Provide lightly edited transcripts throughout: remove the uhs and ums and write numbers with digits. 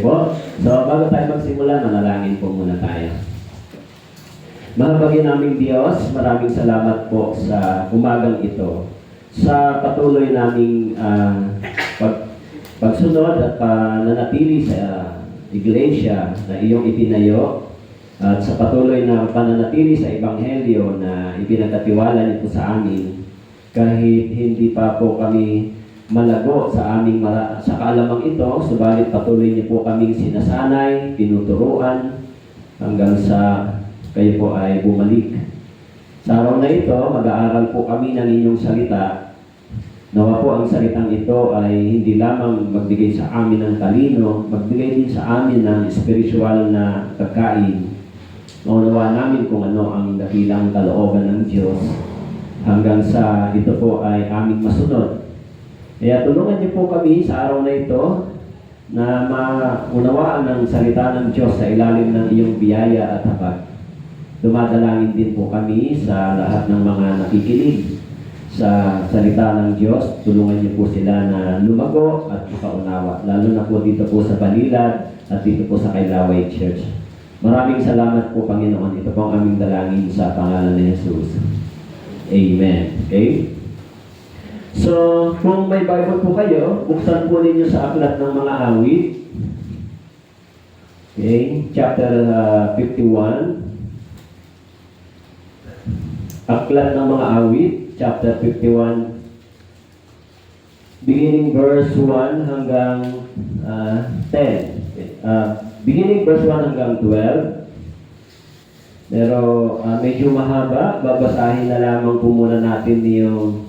po. So, bago tayo magsimula, manalangin po muna tayo. Mahabagin naming Diyos, maraming salamat po sa umagang ito. Sa patuloy naming pagsunod at pananatili sa iglesia na iyong itinayo at sa patuloy na pananatili sa Ebanghelyo na ipinagkatiwala niyo po sa amin kahit hindi pa po kami malago sa aming sa kaalamang ito, subalit patuloy niyo po kaming sinasanay, tinuturuan hanggang sa kayo po ay bumalik. Sa araw na ito, mag-aaral po kami ng inyong salita. Nawa po ang salitang ito ay hindi lamang magbigay sa amin ng talino, magbigay din sa amin ng spiritual na pagkain. Naunawa namin kung ano ang dakilang kalooban ng Diyos hanggang sa ito po ay aming masunod. Kaya tulungan niyo po kami sa araw na ito na maunawaan ang salita ng Diyos sa ilalim ng iyong biyaya at habag. Dumadalangin din po kami sa lahat ng mga nakikinig sa salita ng Diyos. Tulungan niyo po sila na lumago at makaunawa, lalo na po dito po sa Balilad at dito po sa Kailaway Church. Maraming salamat po, Panginoon. Ito po ang aming dalangin sa pangalan ni Jesus. Amen. Okay? So, kung may Bible po kayo, buksan po ninyo sa Aklat ng Mga Awit. Okay, chapter 51. Aklat ng Mga Awit, chapter 51. Beginning verse 1 hanggang 10. Beginning verse 1 hanggang 12. Pero medyo mahaba. Babasahin na lamang po muna natin yung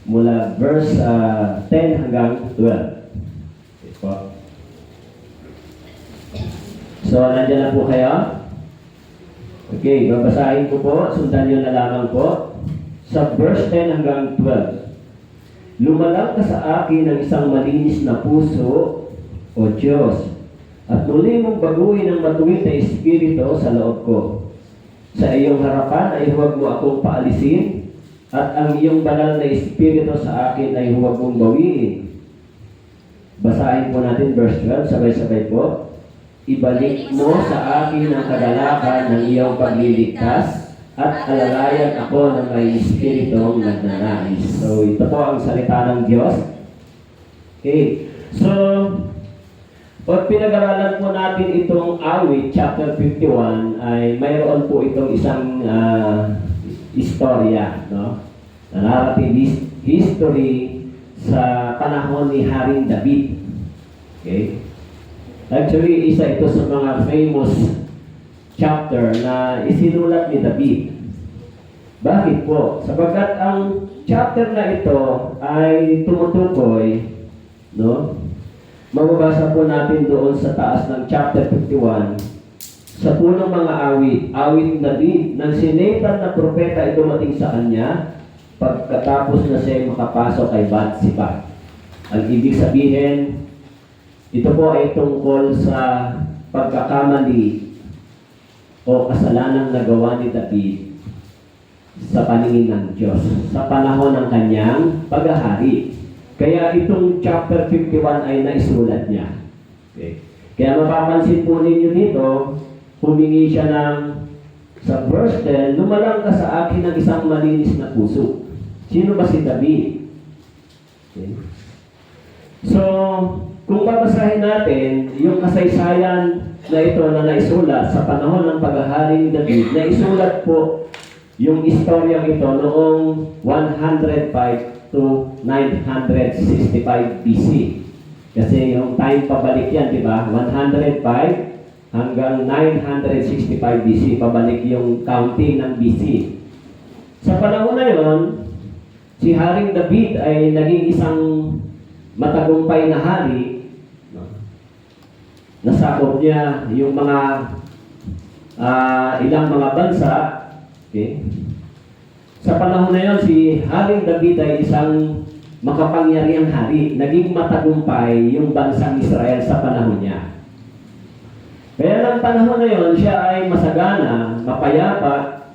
mula verse 10 hanggang 12. Okay po. So, nandiyan na po kayo? Okay, babasahin ko po. Sundan nyo na lamang po. Sa verse 10 hanggang 12. Lumalang ka sa akin ng isang malinis na puso, O Diyos, at muli mong baguhin ang matuwid na espiritu sa loob ko. Sa iyong harapan ay huwag mo akong paalisin, at ang iyong banal na espiritu sa akin ay huwag mong bawiin. Basahin po natin verse 12, sabay-sabay po. Ibalik mo sa akin ang kagalakan ng iyong pagliligtas at alalayan ako ng may espiritong nagnanais. So, ito po ang salita ng Diyos. Okay. So, pag pinag-aralan po natin itong awit, chapter 51, ay mayroon po itong isang istorya, no? Narrative history sa panahon ni Haring David. Okay? Actually, isa ito sa mga famous chapter na isinulat ni David. Bakit po? Sapagkat ang chapter na ito ay tumutukoy, no? Mababasa po natin doon sa taas ng chapter 51, sa punong mga awit David, nang si Nathan na propeta ay dumating sa kanya, pagkatapos na siya makapasok kay Bathsheba. Ang ibig sabihin, ito po ay tungkol sa pagkakamali o kasalanang nagawa ni David sa paningin ng Diyos sa panahon ng kanyang paghahari. Kaya itong chapter 51 ay naisulat niya. Okay. Kaya mapapansin po ninyo dito, humingi siya ng sa verse 10, lumalang ka sa akin ng isang malinis na puso. Sino ba si David? Okay. So, kung babasahin natin, yung kasaysayan na ito na naisulat sa panahon ng paghahari ni David, naisulat po yung istoryang ito noong 105 to 965 BC. Kasi yung time pabalik yan, di ba? 105 hanggang 965 BC, pabalik yung counting ng BC. Sa panahon na yon, si Haring David ay naging isang matagumpay na hari. Nasakop niya yung mga ilang mga bansa. Okay? Sa panahon na yon, si Haring David ay isang makapangyarihang hari. Naging matagumpay yung bansang Israel sa panahon niya. Kaya ng panahon na yon, siya ay masagana, mapayapa.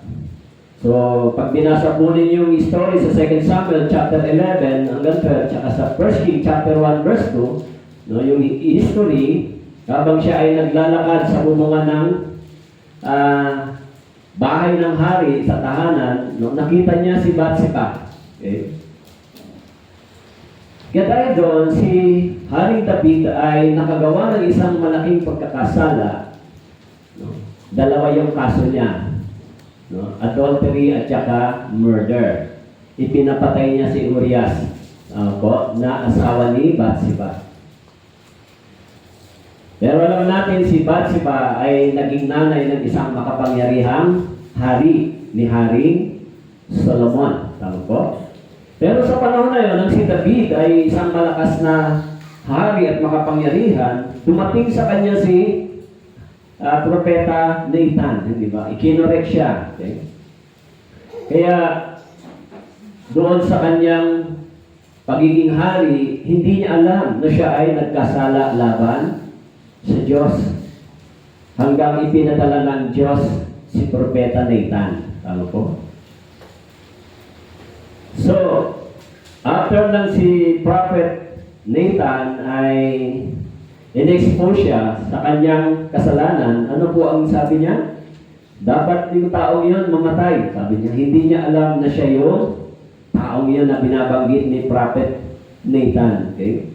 So, pag binasa po ninyo yung story sa 2 Samuel chapter 11 hanggang 12, tsaka sa 1 King chapter 1 verse 2, no, yung history, habang siya ay naglalakad sa bubungan ng bahay ng hari sa tahanan, no, nakita niya si Bathsheba. Okay? Kaya dahil doon, si Haring David ay nakagawa ng isang malaking pagkakasala. No? Dalawa yung kaso niya. No? Adultery at saka murder. Ipinapatay niya si Urias na asawa ni Bathsheba. Pero alam natin si Bathsheba ay naging nanay ng isang makapangyarihang hari ni Haring Solomon. Tama po? Pero sa panahon na yun, nang si David ay isang malakas na hari at makapangyarihan, dumating sa kanya si propeta Nathan, di ba? Ikinorek siya. Okay? Kaya doon sa kanyang pagiging hari, hindi niya alam na siya ay nagkasala laban sa Diyos. Hanggang ipinadala ng Diyos si propeta Nathan. Tama po? So, after nang si Prophet Nathan ay in-expose siya sa kanyang kasalanan, ano po ang sabi niya? Dapat yung taong yun mamatay. Sabi niya, hindi niya alam na siya yung taong yun na binabanggit ni Prophet Nathan. Okay?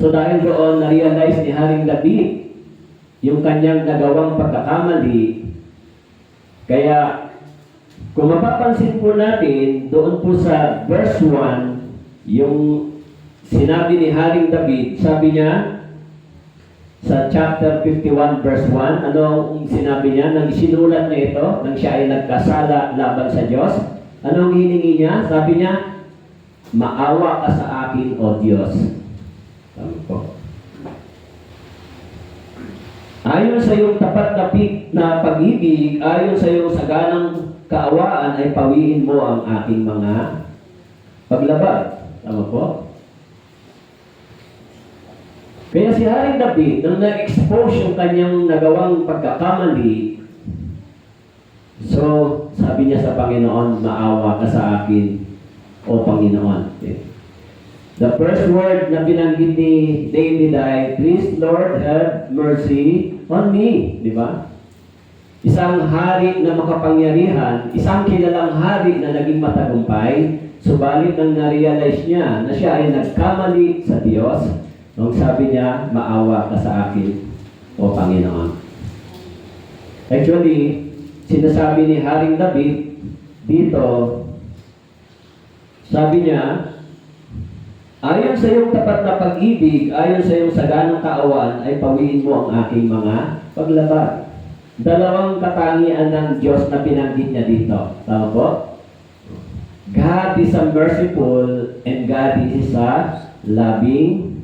So dahil doon, na-realize ni Haring David yung kanyang nagawang pagkakamali. Kaya kung mapapansin po natin, doon po sa verse 1, yung sinabi ni Haring David, sabi niya, sa chapter 51 verse 1, ano ang sinabi niya? Nang isinulat niya ito, nang siya ay nagkasala laban sa Diyos, ano ang hiningi niya? Sabi niya, maawa ka sa akin, O Diyos. Tama po. Ayon sa iyong tapat na pag-ibig, ayon sa iyong saganang kaawaan, ay pawiin mo ang aking mga paglabag. Tama po? Kaya si Haring David, nang na-expose yung kanyang nagawang pagkakamali, so, sabi niya sa Panginoon, maawa ka sa akin, O Panginoon. Okay. The first word na binanggit ni David ay, please Lord have mercy on me. Di ba? Isang hari na makapangyarihan, isang kilalang hari na naging matagumpay, subalit nang na-realize niya na siya ay nagkamali sa Diyos, nung sabi niya, maawa ka sa akin, O Panginoon. Actually, sinasabi ni Haring David dito, sabi niya, ayon sa iyong tapat na pag-ibig, ayon sa iyong saganang kaawaan, ay pawiin mo ang aking mga paglabag. Dalawang katangian ng Diyos na pinanggit niya dito. Tama po? God is a merciful and God is a loving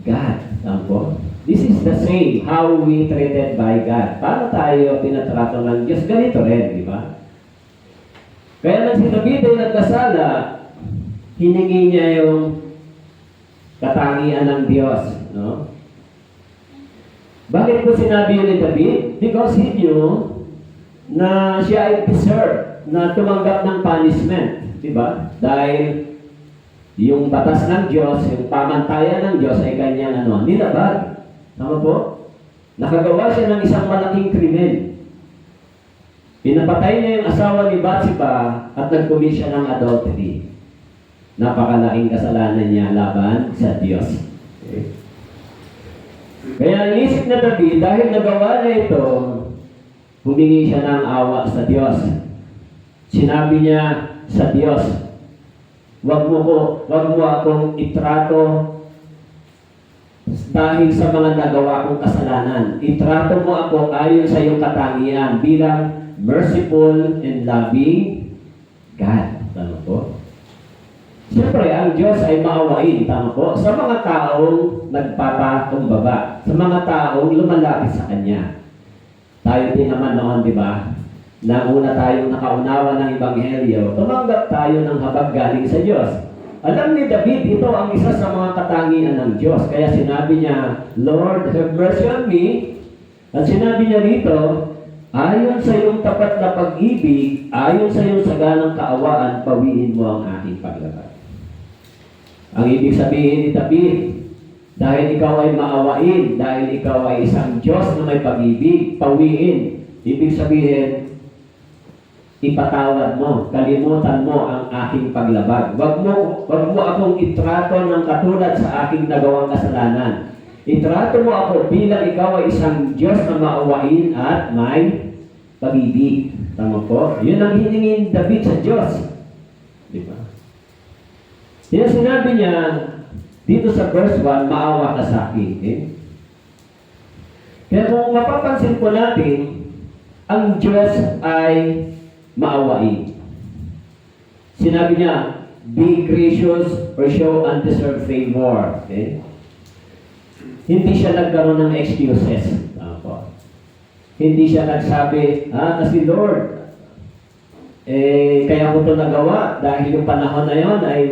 God. Tama po? This is the same how we treated by God. Paano tayo tinatrato ng Diyos? Ganito rin, di ba? Kaya nang si David ay nagkasala, hiningi niya yung katangian ng Diyos. No? Bakit ko sinabi yun ni David? Because he knew na siya ay deserve na tumanggap ng punishment. Diba? Dahil yung batas ng Diyos, yung pamantayan ng Diyos ay kanyang nilabag. Tama po? Nakagawa siya ng isang malaking krimen. Pinapatay niya yung asawa ni Bathsheba at nag-commit siya ng adultery. Napakalaking kasalanan niya laban sa Diyos. Okay? Kaya inisip na David, dahil nagawa niya ito, humingi siya ng awa sa Diyos. Sinabi niya sa Diyos, wag mo akong itrato dahil sa mga nagawa kong kasalanan. Itrato mo ako ayon sa iyong katangian bilang merciful and loving God. Tama po? Siyempre, ang Diyos ay maawain, tama po, sa mga taong nagpapakumbaba, sa mga taong lumalapit sa Kanya. Tayo din naman noon, di ba? Na una tayong nakaunawa ng Ebanghelyo, tumanggap tayo ng habag galing sa Diyos. Alam ni David, ito ang isa sa mga katangian ng Diyos. Kaya sinabi niya, Lord, have mercy on me. At sinabi niya dito, ayon sa iyong tapat na pag-ibig, ayon sa iyong saganang kaawaan, pawiin mo ang aking paglabag. Ang ibig sabihin ni David, Dahil ikaw ay maawain, dahil ikaw ay isang Diyos na may pag-ibig, pawiin. Ibig sabihin, ipatawad mo, kalimutan mo ang aking paglabag. Wag mo akong itrato ng katulad sa aking nagawang kasalanan. Itrato mo ako bilang ikaw ay isang Diyos na maawain at may pag-ibig. Tama po? Yun ang hiningin David sa Diyos. Di ba? Kaya sinabi niya, dito sa verse 1, maawa ka sa akin. Okay? Kaya kung mapapansin po natin, ang Diyos ay maawain. Sinabi niya, be gracious or show undeserved favor. Okay? Hindi siya nagkaroon ng excuses. Tama po. Hindi siya nagsabi, kasi Lord, kaya ko ito nagawa dahil yung panahon na yon ay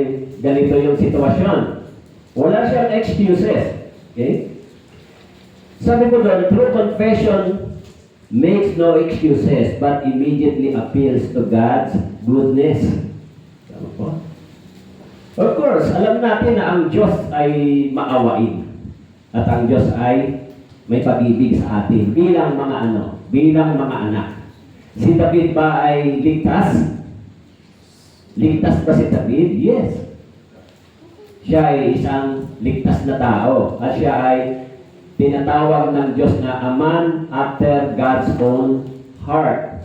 ganito yung sitwasyon. Wala siyang excuses. Okay? Sabi ko doon, true confession makes no excuses but immediately appeals to God's goodness. Tama po? Of course, alam natin na ang Diyos ay maawain. At ang Diyos ay may pag-ibig sa atin bilang mga anak. Si David ba ay ligtas? Ligtas ba si David? Yes. Siya ay isang ligtas na tao at siya ay tinatawag ng Diyos na a man after God's own heart.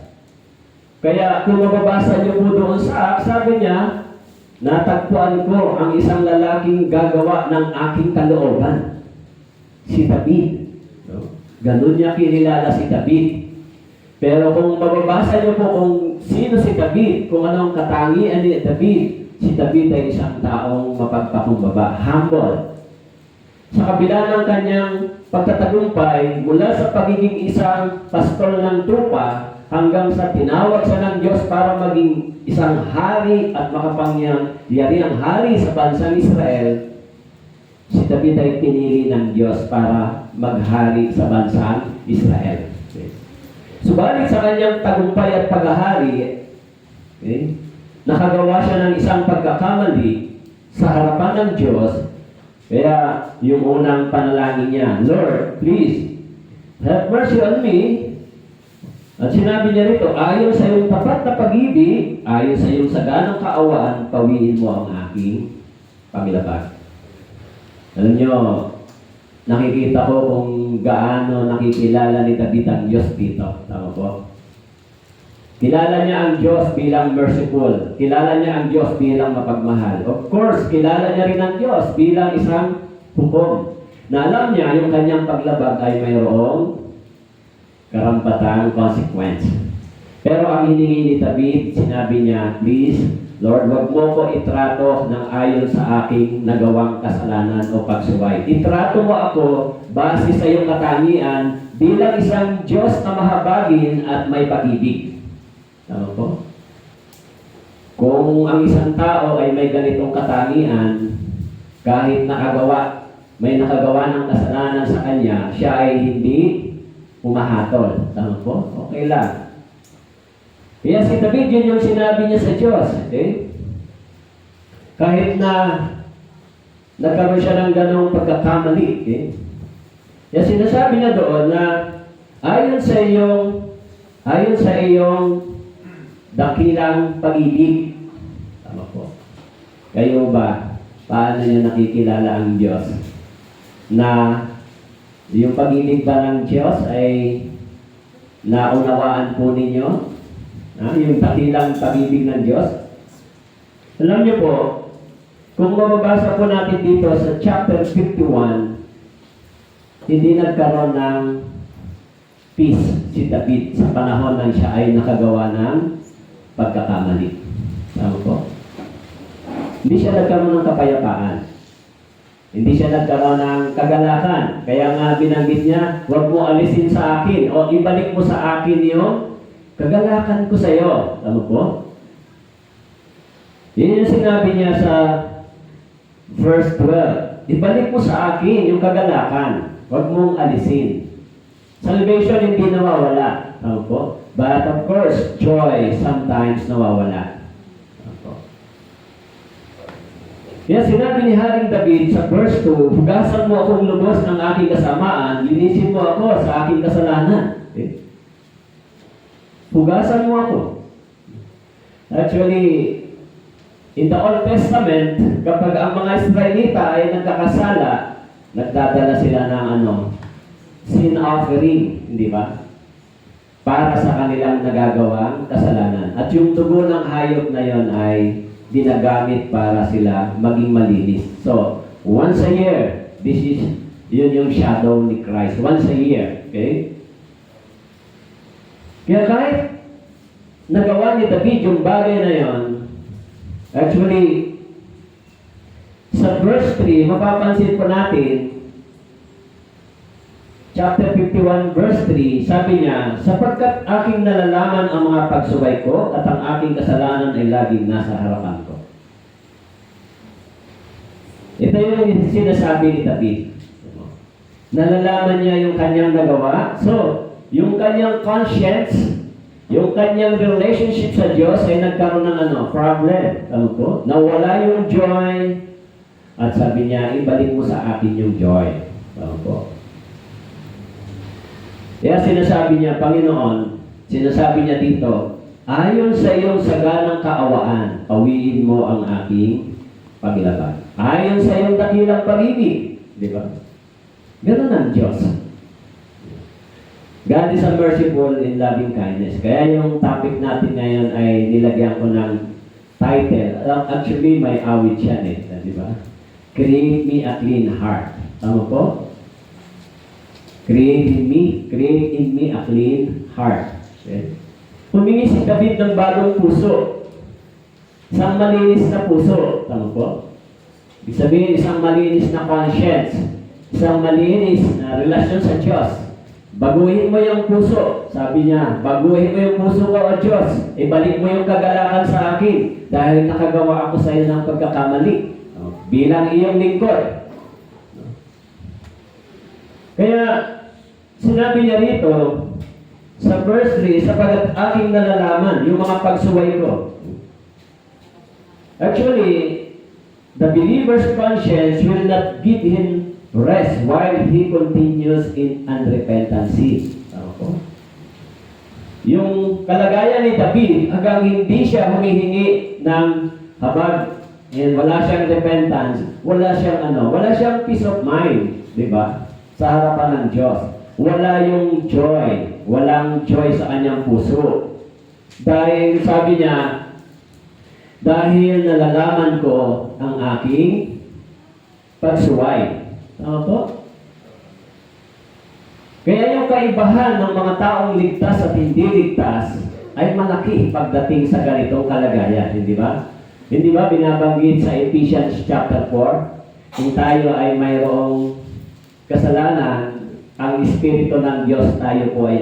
Kaya kung mababasa niyo po doon sa sabi niya, natagpuan ko ang isang lalaking gagawa ng aking kalooban. Si David. No? Ganun niya kinilala si David. Pero kung mababasa niyo po kung sino si David, kung anong katangian ni David, si David ay isang taong mapagpakumbaba, humble. Sa kabila ng kanyang pagtatagumpay, mula sa pagiging isang pastor ng tupa, hanggang sa tinawag siya ng Diyos para maging isang hari at makapangyarihang hari sa bansang Israel, si David ay pinili ng Diyos para maghari sa bansang Israel. Okay. Subalit sa kanyang tagumpay at paghahari, okay, nakagawa siya ng isang pagkakamali sa harapan ng Diyos. Kaya yung unang panalangin niya, Lord, please, have mercy on me. At sinabi niya rito, ayon sa iyong tapat na pag-ibig, ayon sa iyong saganang kaawaan, pawiin mo ang aking paglabag. Alam niyo, nakikita ko kung gaano nakikilala ni David ang Diyos dito. Tama po? Kilala niya ang Diyos bilang merciful. Kilala niya ang Diyos bilang mapagmahal. Of course, kilala niya rin ang Diyos bilang isang hukom. Na alam niya yung kanyang paglabag ay mayroong karampatang consequence. Pero ang hiningi ni David, sinabi niya, please, Lord, wag mo ko itrato ng ayon sa aking nagawang kasalanan o pagsuway. Itrato mo ako base sa iyong katangian bilang isang Diyos na mahabagin at may pag-ibig. Tama po? Kung ang isang tao ay may ganitong katangian, kahit may nakagawa ng kasalanan sa kanya, siya ay hindi umahatol. Tama po? Okay lang. Kaya si David, yun yung sinabi niya sa Diyos. Okay? Kahit na nagkaroon siya ng ganong pagkakamali. Okay? Kaya sinasabi niya doon na ayon sa iyong dakilang pag-ibig. Tama po. Kayo ba, paano niyo nakikilala ang Diyos? Na yung pag-ibig ba ng Diyos ay naunawaan po ninyo? Yung dakilang pag-ibig ng Diyos? Alam niyo po, kung mababasa po natin dito sa chapter 51, hindi nagkaroon ng peace si David sa panahon nang siya ay nakagawa ng pagkakamali. Tama po? Hindi siya nagkaroon ng kapayapaan. Hindi siya nagkaroon ng kagalakan. Kaya nga binanggit niya, huwag mo alisin sa akin o ibalik mo sa akin yung kagalakan ko sa iyo. Tama po? Yun yung sinabi niya sa verse 12. Ibalik mo sa akin yung kagalakan. Huwag mong alisin. Salvation hindi nawawala. Tama po? But of course, joy sometimes nawawala. Kaya sinabi ni Haring David sa verse 2, hugasan mo akong lubos ng aking kasamaan, linisin mo ako sa aking kasalanan. Okay? Hugasan mo ako. Actually, in the Old Testament, kapag ang mga Israelita ay nagkakasala, nagdadala sila ng sin offering, hindi ba? Para sa kanilang nagagawang kasalanan. At yung dugo ng hayop na yon ay ginagamit para sila maging malinis. So, once a year, yun yung shadow ni Christ. Once a year, okay? Kaya kahit nagawa ni David yung bagay na yon, actually, sa verse 3, mapapansin po natin, chapter 51, verse 3, sabi niya, sapagkat aking nalalaman ang mga pagsuway ko at ang aking kasalanan ay laging nasa harapan ko. Ito yung sinasabi ni David. Nalalaman niya yung kanyang nagawa. So, yung kanyang conscience, yung kanyang relationship sa Diyos ay nagkaroon ng problem. Tama po? Nawala yung joy. At sabi niya, ibalik mo sa akin yung joy. Tama po? Kaya sinasabi niya, Panginoon, sinasabi niya dito, ayon sa iyong saganang kaawaan, pawiin mo ang aking paglaban. Ayon sa iyong dakilang pag-ibig. Di ba? Ganun ang Diyos. God is a merciful and loving kindness. Kaya yung topic natin ngayon ay nilagyan ko ng title. Actually, may awit siya di ba? Create me a clean heart. Tama po? Create in me a clean heart. Okay? Humingi si David ng bagong puso. Isang malinis na puso. Tama po? Ibig sabihin, isang malinis na conscience. Isang malinis na relasyon sa Diyos. Baguhin mo yung puso. Sabi niya, baguhin mo yung puso ko, O Diyos. Ibalik mo yung kagalakan sa akin dahil nakagawa ako sa iyo ng pagkakamali. Bilang iyong lingkod. Kaya, sinabi niya rito, sa verse 3, sapagat aking nalalaman yung mga pagsuway ko. Actually, the believer's conscience will not give him rest while he continues in unrepentancy. Yung kalagayan ni David, hanggang hindi siya humihingi ng habag, and wala siyang repentance, wala siyang peace of mind, di ba? Sa harapan ng Diyos. Wala yung joy. Walang joy sa kanyang puso. Dahil sabi niya, dahil nalalaman ko ang aking pagsuway. Tama po? Kaya yung kaibahan ng mga taong ligtas at hindi ligtas ay malaki pagdating sa ganitong kalagayan. Hindi ba? Hindi ba binabanggit sa Ephesians chapter 4, kung tayo ay mayroong kasalanan, ang Espiritu ng Diyos tayo po ay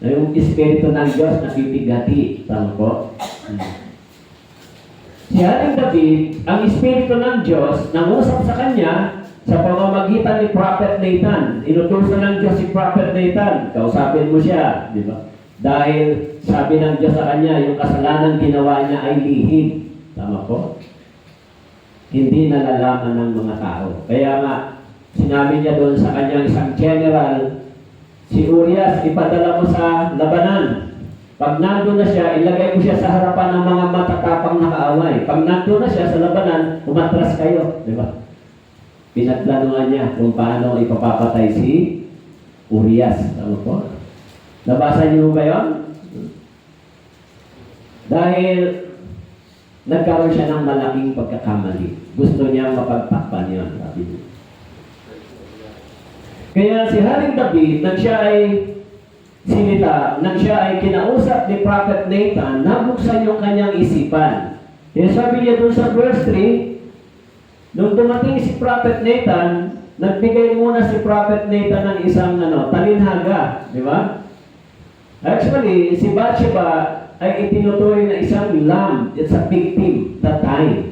yung Espiritu ng Diyos napipighati. Tama po? Si Haring David, ang Espiritu ng Diyos nangusap sa kanya sa pamamagitan ni Prophet Nathan. Inutusan ng Diyos si Prophet Nathan. Kausapin mo siya. Di ba? Dahil sabi ng Diyos sa kanya, yung kasalanan ginawa niya ay lihim. Tama po? Hindi nalalaman ng mga tao. Kaya nga, sinabi niya doon sa kanyang isang general, si Urias, ipadala mo sa labanan. Pag nandun na siya, ilagay mo siya sa harapan ng mga matatapang na kaaway. Pag nandun na siya sa labanan, umatras kayo. Di ba? Pinagplanuhan niya kung paano ipapapatay si Urias. Tama po? Nabasa niyo ba yun? Dahil nagkaroon siya ng malaking pagkakamali. Gusto niya mapagtakpan yun. Sabi niya. Kaya si Haring David, nang siya ay sinita, nang siya ay kinausap ni Prophet Nathan, nabuksan yung kanyang isipan. Kaya sabi niya doon sa verse 3, nung dumating si Prophet Nathan, nagbigay muna si Prophet Nathan ng isang talinhaga. Di ba? Actually, si Bathsheba ay itinutuloy na isang lamb. It's a victim that time.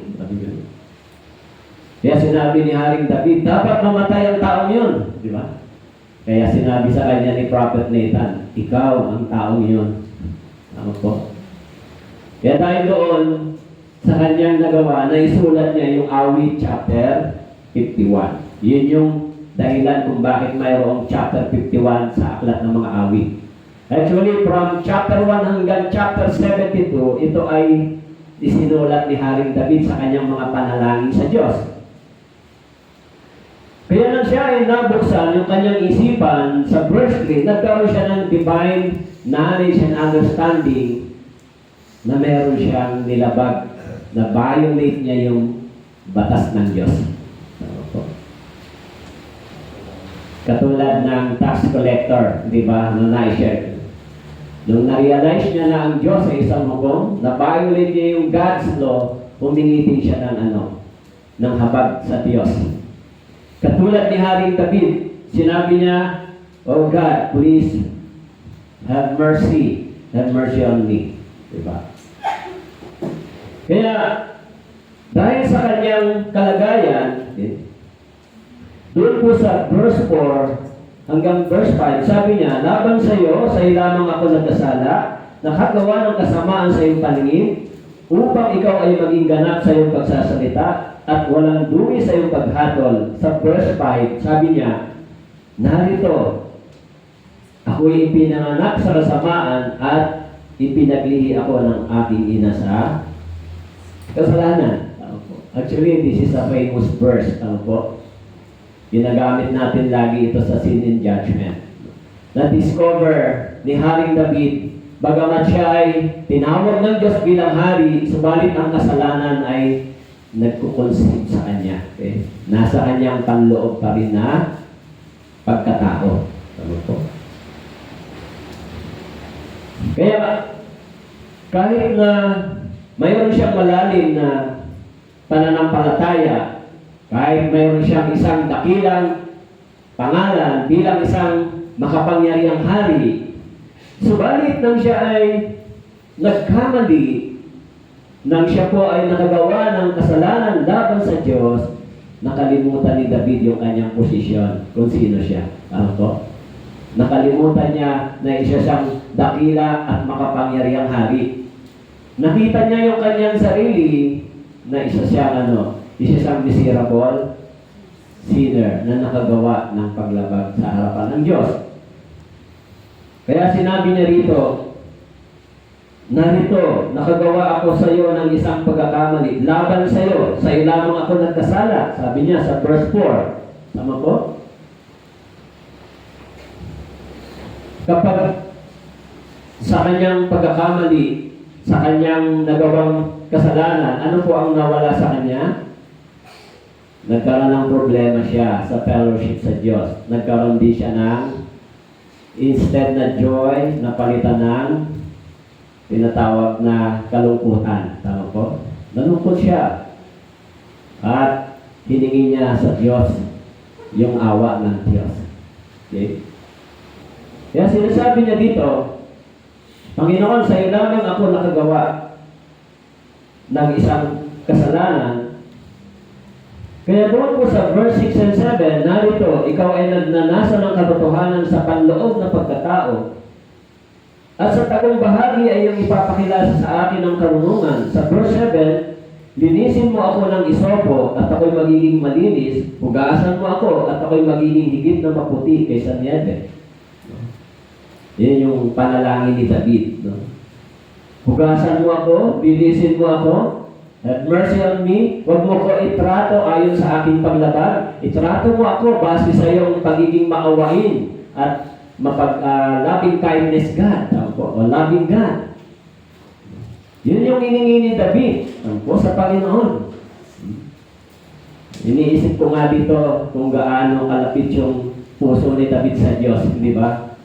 Kaya sinabi ni Haring David, dapat mamatay ang taong yun. Di ba? Kaya sinabi sa kanya ni Prophet Nathan, ikaw ang taong yun. Tama po? Kaya dahil doon, sa kanyang nagawa na isulat niya yung Awit chapter 51. Yun yung dahilan kung bakit mayroong chapter 51 sa aklat ng mga awit. Actually, from chapter 1 hanggang chapter 72, ito ay isinulat ni Haring David sa kanyang mga panalangin sa Diyos. Kaya nang siya ay nabuksan yung kanyang isipan sa verse 3, nagkaroon siya ng divine knowledge and understanding na meron siyang nilabag na violate niya yung batas ng Diyos. Katulad ng tax collector, di ba, na na-share. Nung na-realize niya na ang Diyos ay isang hukom, na-violate niya yung God's law, humingi siya ng habag sa Diyos. Katulad ni Haring David, sinabi niya, "Oh God, please have mercy on me." Di ba? Kaya, dahil sa kanyang kalagayan, doon po sa verse 4 hanggang verse 5, sabi niya, "Laban sa iyo lamang ako nagkasala, nakagawa ng kasamaan sa iyong paningin, upang ikaw ay maging ganap sa iyong pagsasalita, at walang dumi sa iyong paghatol." Sa verse 5, sabi niya, "Narito, ako'y ipinanganak sa kasamaan at ipinaglihi ako ng aking ina sa kasalanan." Actually, this is a famous verse. Ginagamit natin lagi ito sa Sin and Judgment. Na-discover ni Haring David, bagamat siya ay tinawag ng Diyos bilang hari, subalit ang kasalanan ay nagkukonsip sa kanya. Okay? Nasa kanyang panloob pa rin na pagkatao. Kaya, kahit na mayroon siyang malalim na pananampalataya, kahit mayroon siyang isang dakilang pangalan bilang isang makapangyarihang hari, subalit nang siya ay nagkamali, nang siya po ay nakagawa ng kasalanan laban sa Diyos, nakalimutan ni David yung kanyang posisyon, kung sino siya. Nakalimutan niya na isa siyang dakila at makapangyarihang hari. Nakita niya yung kanyang sarili na isa siyang miserable sinner na nakagawa ng paglabag sa harapan ng Diyos. Kaya sinabi niya rito, "Narito, nakagawa ako sa iyo ng isang pagkakamali. Laban sa iyo lamang ako nagkasala." Sabi niya sa verse 4. Tama po? Kapag sa kanyang pagkakamali, sa kanyang nagawang kasalanan, ano po ang nawala sa kanya? Nagkaroon ng problema siya sa fellowship sa Diyos. Nagkaroon din siya ng, instead na joy, napalitan ng tinatawag na kalungkutan. Tama po? Nalungkot siya. At hiningi niya sa Diyos yung awa ng Diyos. Okay? Kaya sinasabi niya dito, "Panginoon, sa iyo lamang ako nakagawa ng isang kasalanan." Kaya doon po sa verse 6 and 7, narito, "Ikaw ay nagnanasa ng katotohanan sa panloob na pagkatao, at sa tagong bahagi ay iyong ipapakilala sa akin ng karunungan." Sa verse 7, "Linisin mo ako ng isopo at ako'y magiging malinis, hugasan mo ako at ako'y magiging higit na maputi kaysa niyebe." Yan yung panalangin ni David. Hugasan mo ako, linisin mo ako, have mercy on me, huwag mo ko itrato ayon sa aking paglabag. Itrato mo ako base sa iyong pagiging maawain at loving kindness God. O loving God. Yun yung hiningi ni David sa Panginoon. Iniisip ko nga dito kung gaano kalapit yung puso ni David sa Diyos, di ba?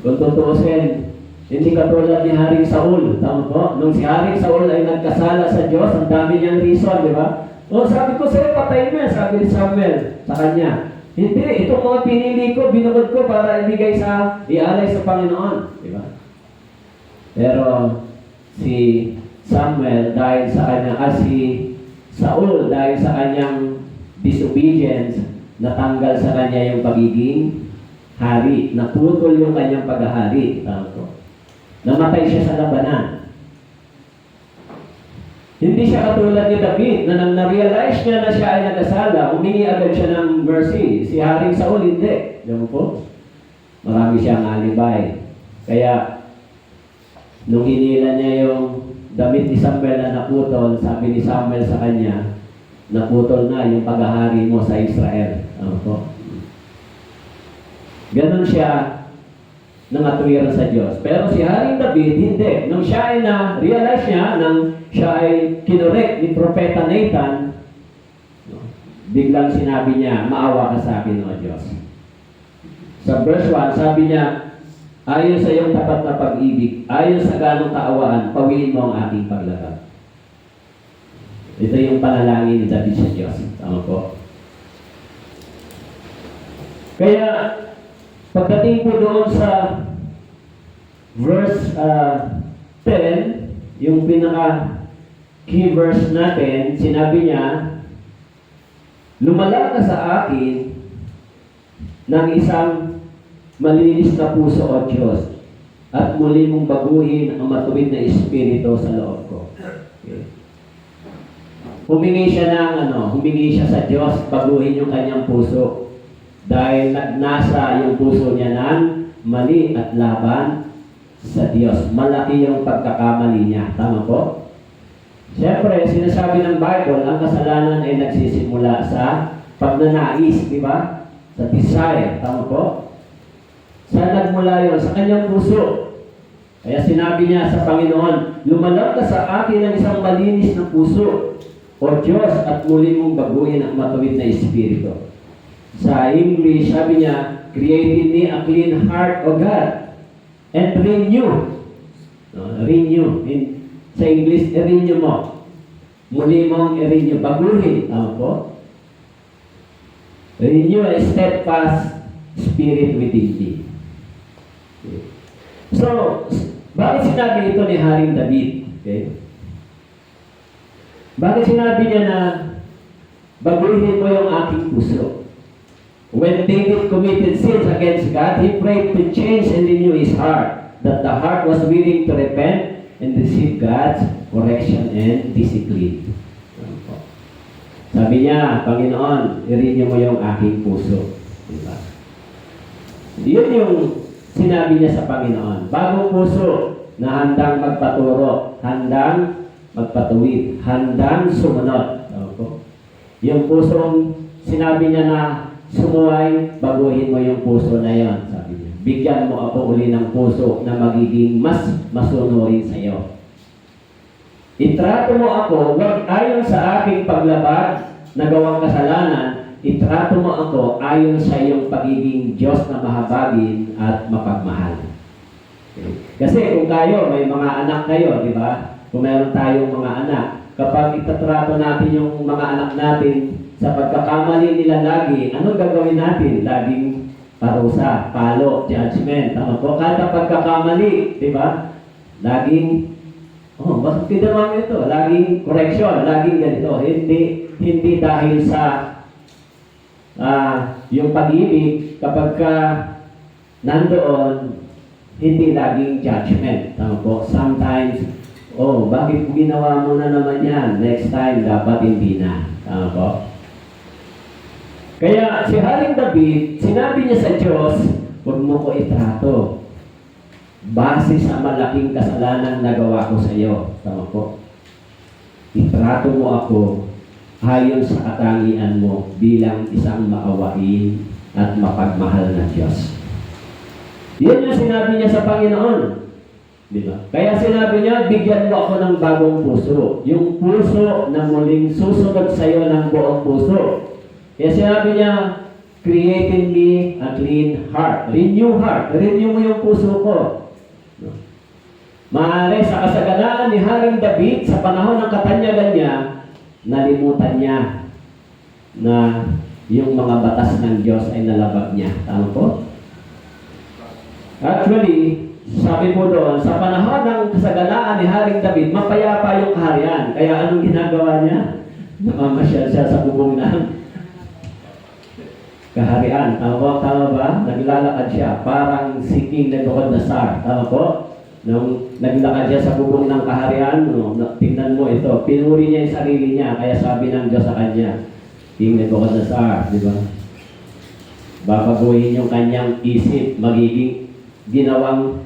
Kung tutuusin, hindi katulad ni Haring Saul. Tama po? Nung si Haring Saul ay nagkasala sa Diyos, ang dami niyang reason, di ba? Sabi ko sa'yo, patayin mo yan, sabi ni Samuel sa kanya. Hindi, itong mga pinili ko, binukod ko para ialay sa Panginoon. Di ba? Pero si Samuel, dahil sa kanya, si Saul, dahil sa kanyang disobedience, natanggal sa kanya yung pagiging hari. Naputol yung kanyang paghahari. Namatay siya sa labanan. Hindi siya katulad ni David na nang na-realize niya na siya ay nagkasala, humingi agad siya ng mercy. Si Haring Saul hindi. Alam mo po? Marami siyang alibay. Kaya, nung hinila niya yung damit ni Samuel na naputol, sabi ni Samuel sa kanya, naputol na yung paghahari mo sa Israel. Alam po? Ganon siya nangatwiran sa Diyos. Pero si Haring David, hindi. Nung siya ay na-realize niya, nang siya ay kinorek ni Propeta Nathan, biglang sinabi niya, maawa ka sa akin, O Diyos. Sa verse 1, sabi niya, ayon sa iyong tapat na pag-ibig, ayon sa ganong kaawaan, pawiin mo ang aking paglakad. Ito yung panalangin ni David sa Diyos. Tama po? Kaya, pagdating po doon sa verse 10, yung pinaka key verse natin, sinabi niya, lumala ka sa akin ng isang malinis na puso, O Diyos, at muli mong baguhin ang matuwid na espiritu sa loob ko. Okay. Humingi siya sa Diyos, baguhin yung kanyang puso. Dahil nagnasa yung puso niya ng mali at laban sa Diyos. Malaki yung pagkakamali niya. Tama po? Siyempre, sinasabi ng Bible, ang kasalanan ay nagsisimula sa pagnanais, di ba? Sa desire. Tama po? Saan nagmula yun? Sa kanyang puso. Kaya sinabi niya sa Panginoon, lumalang ka sa akin ng isang malinis na puso, O Diyos, at muli mong baguhin ang matuwid na espiritu. Sa English, sabi niya, create in me a clean heart, O God, and renew. Renew. Sa English, renew mo. Muli mong renew. Baguhin. Tama po? Renew a steadfast spirit within thee. So, bakit sinabi ito ni Haring David? Okay? Bakit sinabi niya na baguhin mo yung aking puso? When David committed sins against God, he prayed to change and renew his heart, that the heart was willing to repent and receive God's correction and discipline. Sabi niya, Panginoon, i-renew mo yung aking puso. Diba? Yun yung sinabi niya sa Panginoon. Bagong puso na handang magpaturo, handang magpatuwid, handang sumunod. Yung pusong sinabi niya na sumuway, baguhin mo yung puso na yon, sabi niya. Bigyan mo ako uli ng puso na magiging mas masunurin sa iyo. Itrato mo ako, wag ayon sa aking paglabag na gawang kasalanan, itrato mo ako ayon sa iyong pagiging Diyos na mahabagin at mapagmahal. Okay. Kasi kung kayo, may mga anak kayo, di ba? Kung meron tayong mga anak, kapag itatrato natin yung mga anak natin sa pagkakamali nila lagi, anong gagawin natin? Laging parusa, palo, judgment. Tama po? Kada pagkakamali, di ba? Laging, bakit ginawa mo ito? Laging correction, laging ganito. Hindi dahil sa yung pag-ibig, kapag nandoon, hindi laging judgment. Tama po? Sometimes, bakit ginawa mo na naman yan? Next time, dapat hindi na. Tama po? Kaya si Haring David, sinabi niya sa Diyos, huwag mo ko itrato. Base sa malaking kasalanan na gawa ko sa iyo. Tama po? Itrato mo ako ayon sa katangian mo bilang isang maawain at mapagmahal na Diyos. Yan yung sinabi niya sa Panginoon. Diba? Kaya sinabi niya, bigyan mo ako ng bagong puso. Yung puso na muling susunod sa iyo ng buong puso. Kaya sinabi niya, create in me a clean heart. Renew heart. Renew mo yung puso ko. Maaari sa kasaganaan ni Haring David, sa panahon ng katanyagan niya, nalimutan niya na yung mga batas ng Diyos ay nalabag niya. Tama po? Actually, sabi po doon, sa panahon ng kasaganaan ni Haring David, mapayapa yung kaharian. Kaya anong ginagawa niya? Namamasyal siya sa bubong ng kaharian. Tama po? Tama ba? Naglalakad siya. Parang si King Nebuchadnezzar. Tama po? Nung naglakad siya sa bubong ng kaharian, no, tingnan mo ito, pinuri niya yung sarili niya, kaya sabi ng Diyos sa kanya, King Nebuchadnezzar, di ba? Babaguhin yung kanyang isip, magiging ginawang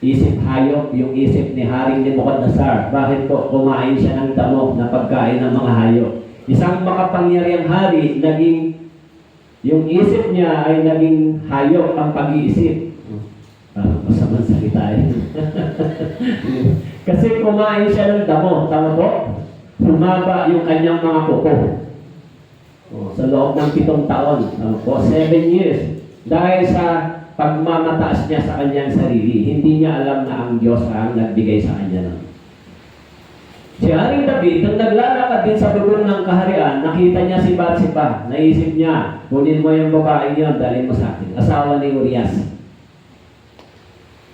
isip hayop, yung isip ni Haring Nebuchadnezzar. Bakit po? Kumain siya ng damo na pagkain ng mga hayop. Isang makapangyarihang hari, yung isip niya ay naging hayop ang pag-iisip. Masamang salita eh. Kasi kumain siya ng damo, tama po? Humaba yung kanyang mga kuko. Sa loob ng 7 taon, tama po? 7 years. Dahil sa pagmamataas niya sa kanyang sarili, hindi niya alam na ang Diyos ang nagbigay sa kanya. Si Haring David, nung naglalakad din sa bubong ng kaharian, nakita niya si Bathsheba. Naisip niya, kunin mo yung babae niya, dalhin mo sa akin. Asawa ni Urias.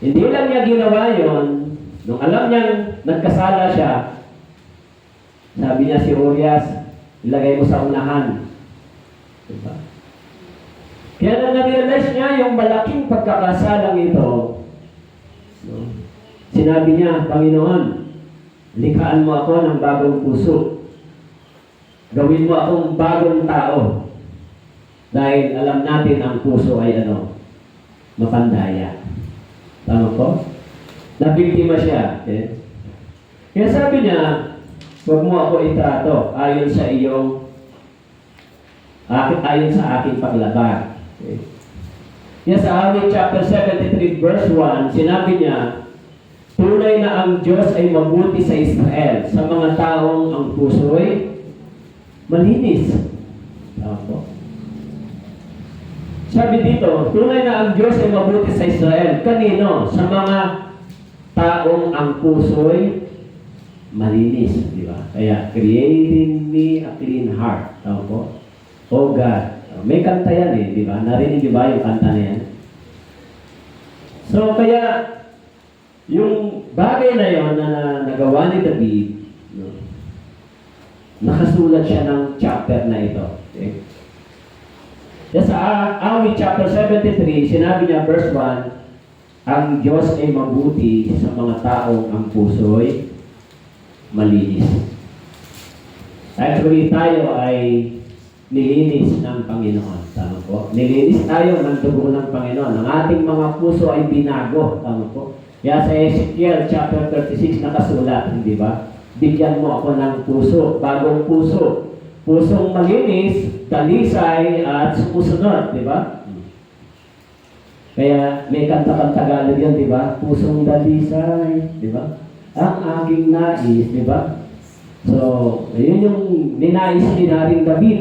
Hindi lang niya ginawa yun. Nung alam niyang nagkasala siya, sabi niya si Urias, ilagay mo sa unahan. Diba? Kaya na na-realize niya yung malaking pagkakasalang ito, sinabi niya, Panginoon, likhaan mo ako ng bagong puso. Gawin mo akong bagong tao. Dahil alam natin ang puso ay mapandaya. Tama po? Nabiktima siya. Okay? Kaya sabi niya, huwag mo ako itrato ayon sa aking paglaban. Okay? Kaya sa Awit chapter 73 verse 1, sinabi niya, tunay na ang Diyos ay mabuti sa Israel, sa mga taong ang puso'y malinis. Tama po? Sabi dito, tunay na ang Diyos ay mabuti sa Israel. Kanino? Sa mga taong ang puso'y malinis. Di ba? Kaya, creating me a clean heart. Tama po? Oh God. May kanta yan eh. Di ba? Narinig di ba yung kanta na yan? So, kaya, yung bagay na yon na nagawa ni David, nakasulat siya ng chapter na ito. Okay? Kaya sa Awit chapter 73, sinabi niya verse 1, ang Diyos ay mabuti sa mga taong ang puso'y malinis. Actually, tayo ay nilinis ng Panginoon. Tama po? Nilinis tayo ng dugo ng Panginoon. Ang ating mga puso ay binago. Tama po? Kaya sa Ezekiel chapter 36 nakasulat, hindi ba? Bigyan mo ako ng puso, bagong puso. Pusong malinis, dalisay, at sumusunod, di ba? Kaya may kanta-kanta Tagalog yan, di ba? Pusong dalisay, di ba? Ang aking nais, di ba? So, yun yung ninais ni Haring David.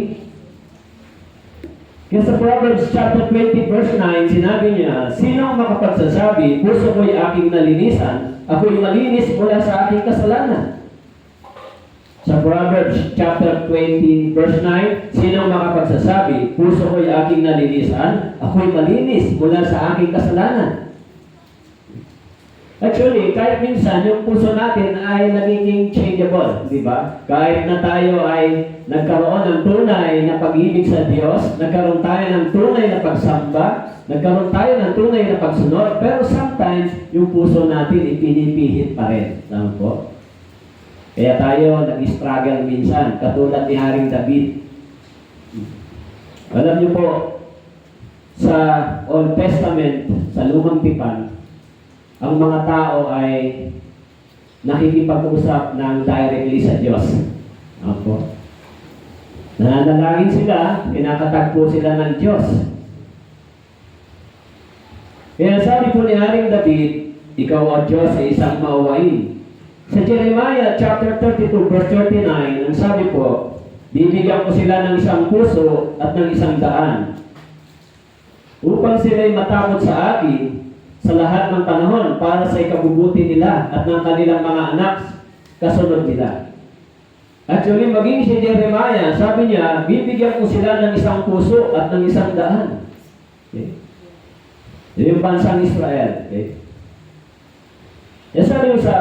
Kaya sa Proverbs chapter 20 verse 9, sinabi niya, sino ang makapagsasabi, puso ko'y aking nalinisan, ako'y malinis mula sa aking kasalanan? Sa Proverbs chapter 20 verse 9, sino ang makapagsasabi, puso ko'y aking nalinisan, ako'y malinis mula sa aking kasalanan? Actually, kahit minsan, yung puso natin ay nagiging changeable, di ba? Kahit na tayo ay nagkaroon ng tunay na pag-ibig sa Diyos, nagkaroon tayo ng tunay na pagsamba, nagkaroon tayo ng tunay na pagsunod, pero sometimes, yung puso natin ipinipihit pa rin. Tama po? Kaya tayo nag-struggle minsan, katulad ni Haring David. Alam niyo po, sa Old Testament, sa Lumang Tipan, ang mga tao ay nakikipag-usap ng directly sa Diyos. Opo. Nananalangin sila, pinakatagpo sila ng Diyos. Kaya sabi po ni Haring David, ikaw o Diyos ay isang mauwain. Sa Jeremiah chapter 32 verse 39, ang sabi po, bibigyan ko sila ng isang puso at ng isang daan upang sila'y matakot sa akin sa lahat ng panahon para sa ikabubuti nila at ng kanilang mga anak kasunod nila. Actually, maging si Jeremiah, sabi niya, bibigyan ko sila ng isang puso at ng isang daan. Okay? Yun yung bansang Israel. Okay? Sabi sa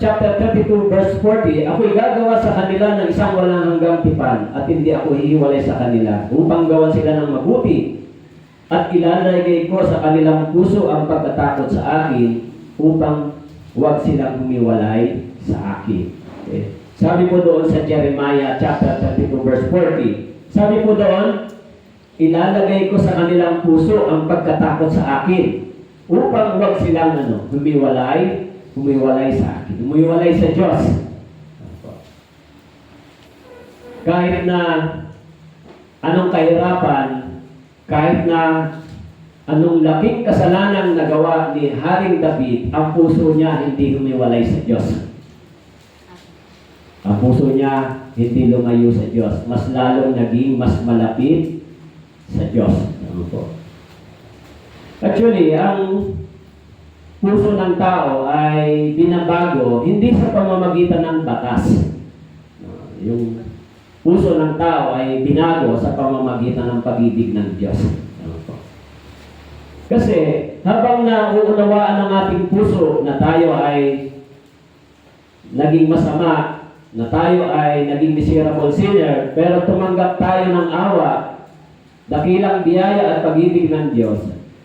chapter 32 verse 40, ako'y gagawa sa kanila ng isang walang hanggang tipan at hindi ako hihiwalay sa kanila upang gawan sila ng mabuti at ilalagay ko sa kanilang puso ang pagkatakot sa akin upang huwag silang humiwalay sa akin. Okay? Sabi po doon sa Jeremiah chapter 32 verse 40, sabi po doon, ilalagay ko sa kanilang puso ang pagkatakot sa akin upang huwag silang humiwalay sa akin, humiwalay sa Diyos. Kahit na anong kahirapan, kahit na anong laking kasalanan nagawa ni Haring David, ang puso niya hindi humiwalay sa Diyos. Ang puso niya hindi lumayo sa Diyos. Mas lalong naging mas malapit sa Diyos. Ano po? Actually, ang puso ng tao ay binabago hindi sa pamamagitan ng batas. Yung puso ng tao ay binago sa pamamagitan ng pag-ibig ng Diyos. Kasi habang nauunawaan ng ating puso na tayo ay naging masama, na tayo ay naging miserable sinner, pero tumanggap tayo ng awa, dakilang biyaya at pag-ibig ng Diyos,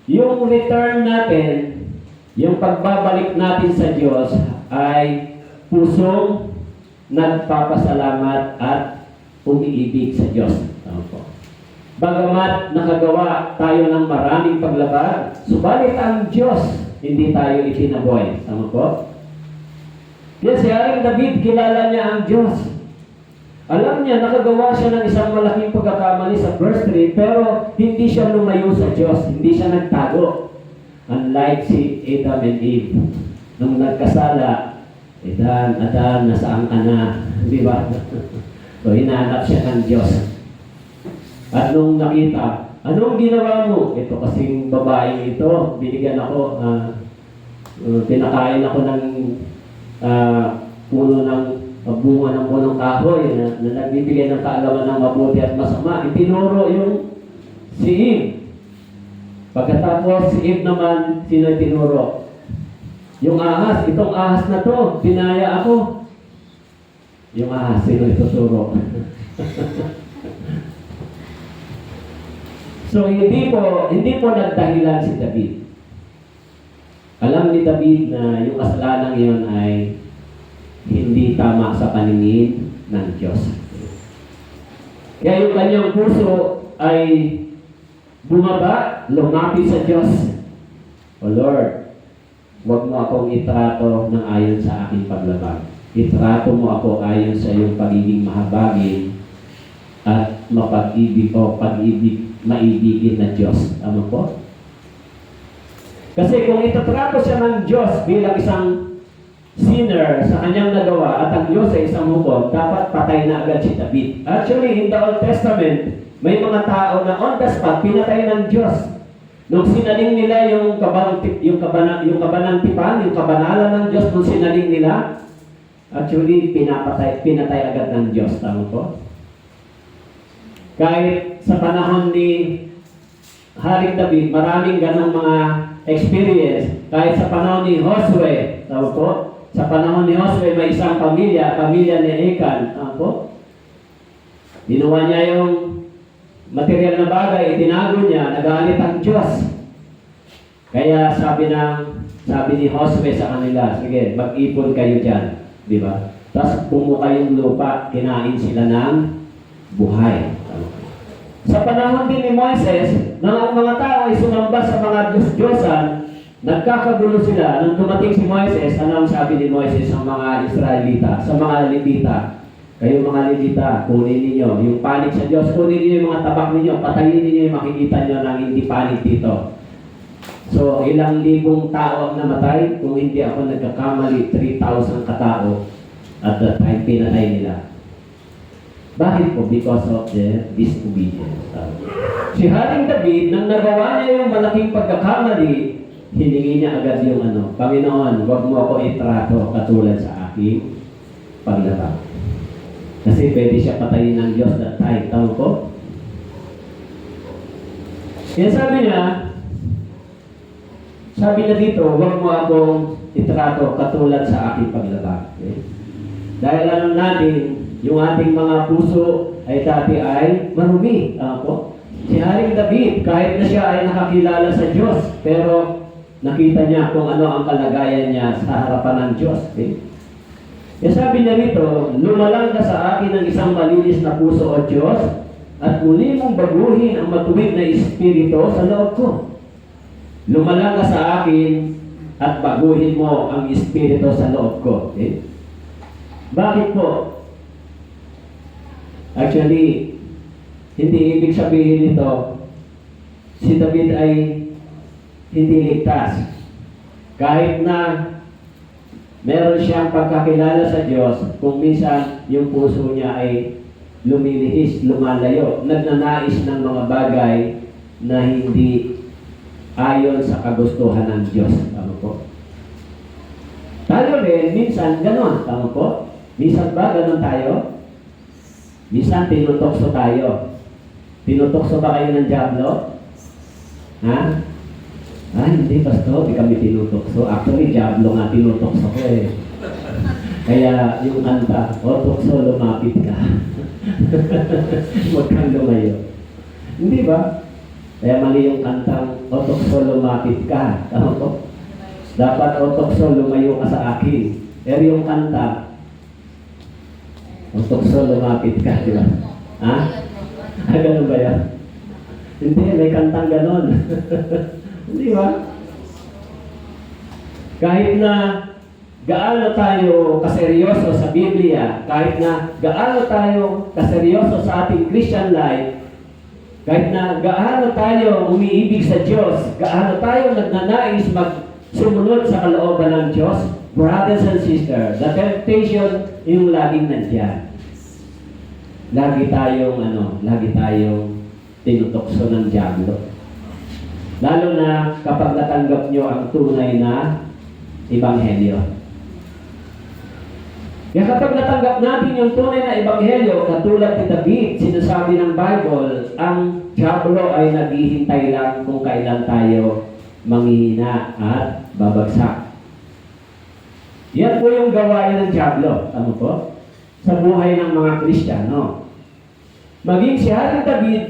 yung return natin, yung pagbabalik natin sa Diyos ay pusong nagpapasalamat at umiibig sa Diyos. Bagamat nakagawa tayo ng maraming paglabag, subalit ang Diyos hindi tayo itinaboy. Tama po? Kaya si Haring David, kilala niya ang Diyos. Alam niya, nakagawa siya ng isang malaking pagkakamali sa verse 3, pero hindi siya lumayo sa Diyos, hindi siya nagtago. Unlike si Adam and Eve, nung nagkasala, Adan, nasaan ka na? Di ba? So, hinahanap siya ng Diyos. At nung nakita, anong ginawa mo? Ito kasing babaeng ito, binigyan ako, pinakain ako ng puno ng bunga ng punong kahoy na nagbibigay ng kaalaman ng mabuti at masama. Itinuro yung si Eve. Pagkatapos si Eve naman, sino itinuro? Yung ahas. Itong ahas na to, binaya ako. Yung ahas, sino ituturo? So hindi po nagdahilan si David. Alam ni David na yung kasalanan yun ay hindi tama sa paningin ng Diyos. Kaya yung kanyang puso ay bumaba, lumapit sa Diyos. O Lord, huwag mo akong itrato ng ayon sa aking paglabag. Itrato mo ako ayon sa iyong pagiging mahabagin at mapag-ibig o maibigin na Diyos. Tama po? Kasi kung itatrato siya ng Diyos bilang isang sinner sa kanyang nagawa at ang Diyos ay isang hukom, dapat patay na agad si David. Actually, in the Old Testament, may mga tao na on the spot, pinatay ng Diyos. Nung sinaling nila yung kabanantipan, yung kabanalan ng Diyos, nung sinaling nila, actually, pinatay agad ng Diyos. Tama po? Kahit sa panahon ni Haring David, maraming ganong mga experience. Kahit sa panahon ni Josue, tama po? Sa panahon ni Josue, may isang pamilya ni Achan, tama po? Ginawa niya yung material na bagay, itinago niya, nagalit ang Diyos. Kaya sabi ni Josue sa kanila, sige, mag-ipon kayo dyan. Di ba? Tapos bumuka yung lupa, kinain sila ng buhay. Sa panahon din ni Moises, nang ang mga tao ay sumamba sa mga Diyos-Diyosan, nagkakagulo sila. Nung dumating si Moises, ano ang sabi ni Moises sa mga Israelita, sa mga Levita? Kayo mga Levita, kunin ninyo yung panig sa Diyos, kunin ninyo yung mga tabak ninyo, patayin ninyo yung makikita nyo ng hindi panig dito. So, ilang libong tao ang namatay, kung hindi ako nagkakamali, 3,000 katao at the time pinatay nila. Bakit po? Because of the disobedience. Si Haring David, nang nagawa niya yung malaking pagkakamali, hiningi niya agad yung Panginoon, huwag mo ako itrato katulad sa aking paglabag. Kasi pwede siya patayin ng Diyos that time. Tama po? Kaya sabi na dito, huwag mo akong itrato katulad sa aking paglabag. Okay? Dahil alam natin, yung ating mga puso ay dati ay marumi. Po? Si Haring David, kahit na siya ay nakakilala sa Diyos, pero nakita niya kung ano ang kalagayan niya sa harapan ng Diyos. Okay? Kaya sabi niya rito, lumalang ka sa akin ng isang malinis na puso o Diyos, at muli mong baguhin ang matuwid na espiritu sa loob ko. Lumalang ka sa akin at baguhin mo ang espiritu sa loob ko. Okay? Bakit po? Actually, hindi ibig sabihin nito, si David ay hindi ligtas. Kahit na meron siyang pagkakilala sa Diyos, kung minsan yung puso niya ay lumilihis, lumalayo, nagnanais ng mga bagay na hindi ayon sa kagustuhan ng Diyos. Tama po? Tayo rin, minsan ganon. Tama po? Minsan ba ganon tayo? Minsan tinutokso tayo. Tinutokso ba kayo ng diablo? Ha? Hindi, pastor, di kami tinutokso. Actually, diablo nga tinutokso ko eh. Kaya yung kanta, o tukso, lumapit ka. Huwag kang lumayo. Hindi ba? Kaya mali yung kantang, o tukso, lumapit ka. Tama po? Dapat, o tukso, lumayo ka sa akin. Pero yung kanta, o tukso, lumapit ka, di ba? Ha? Ganun ba yan? Hindi, may kantang ganon. Di ba? Kahit na gaano tayo kaseryoso sa Biblia, kahit na gaano tayo kaseryoso sa ating Christian life, kahit na gaano tayo umiibig sa Diyos, gaano tayo nagnanais magsumunod sa kalooban ng Diyos, brothers and sisters, the temptation yung laging nandyan. Lagi tayong tinutokso ng diablo. Lalo na kapag natanggap nyo ang tunay na ebanghelyo. Kaya kapag natanggap natin yung tunay na ebanghelyo, katulad ni David, sinasabi ng Bible, ang diablo ay naghihintay lang kung kailan tayo manghihina at babagsak. Yan po yung gawain ng diablo. Tama po? Sa buhay ng mga Kristiyano. Maging si Haring David,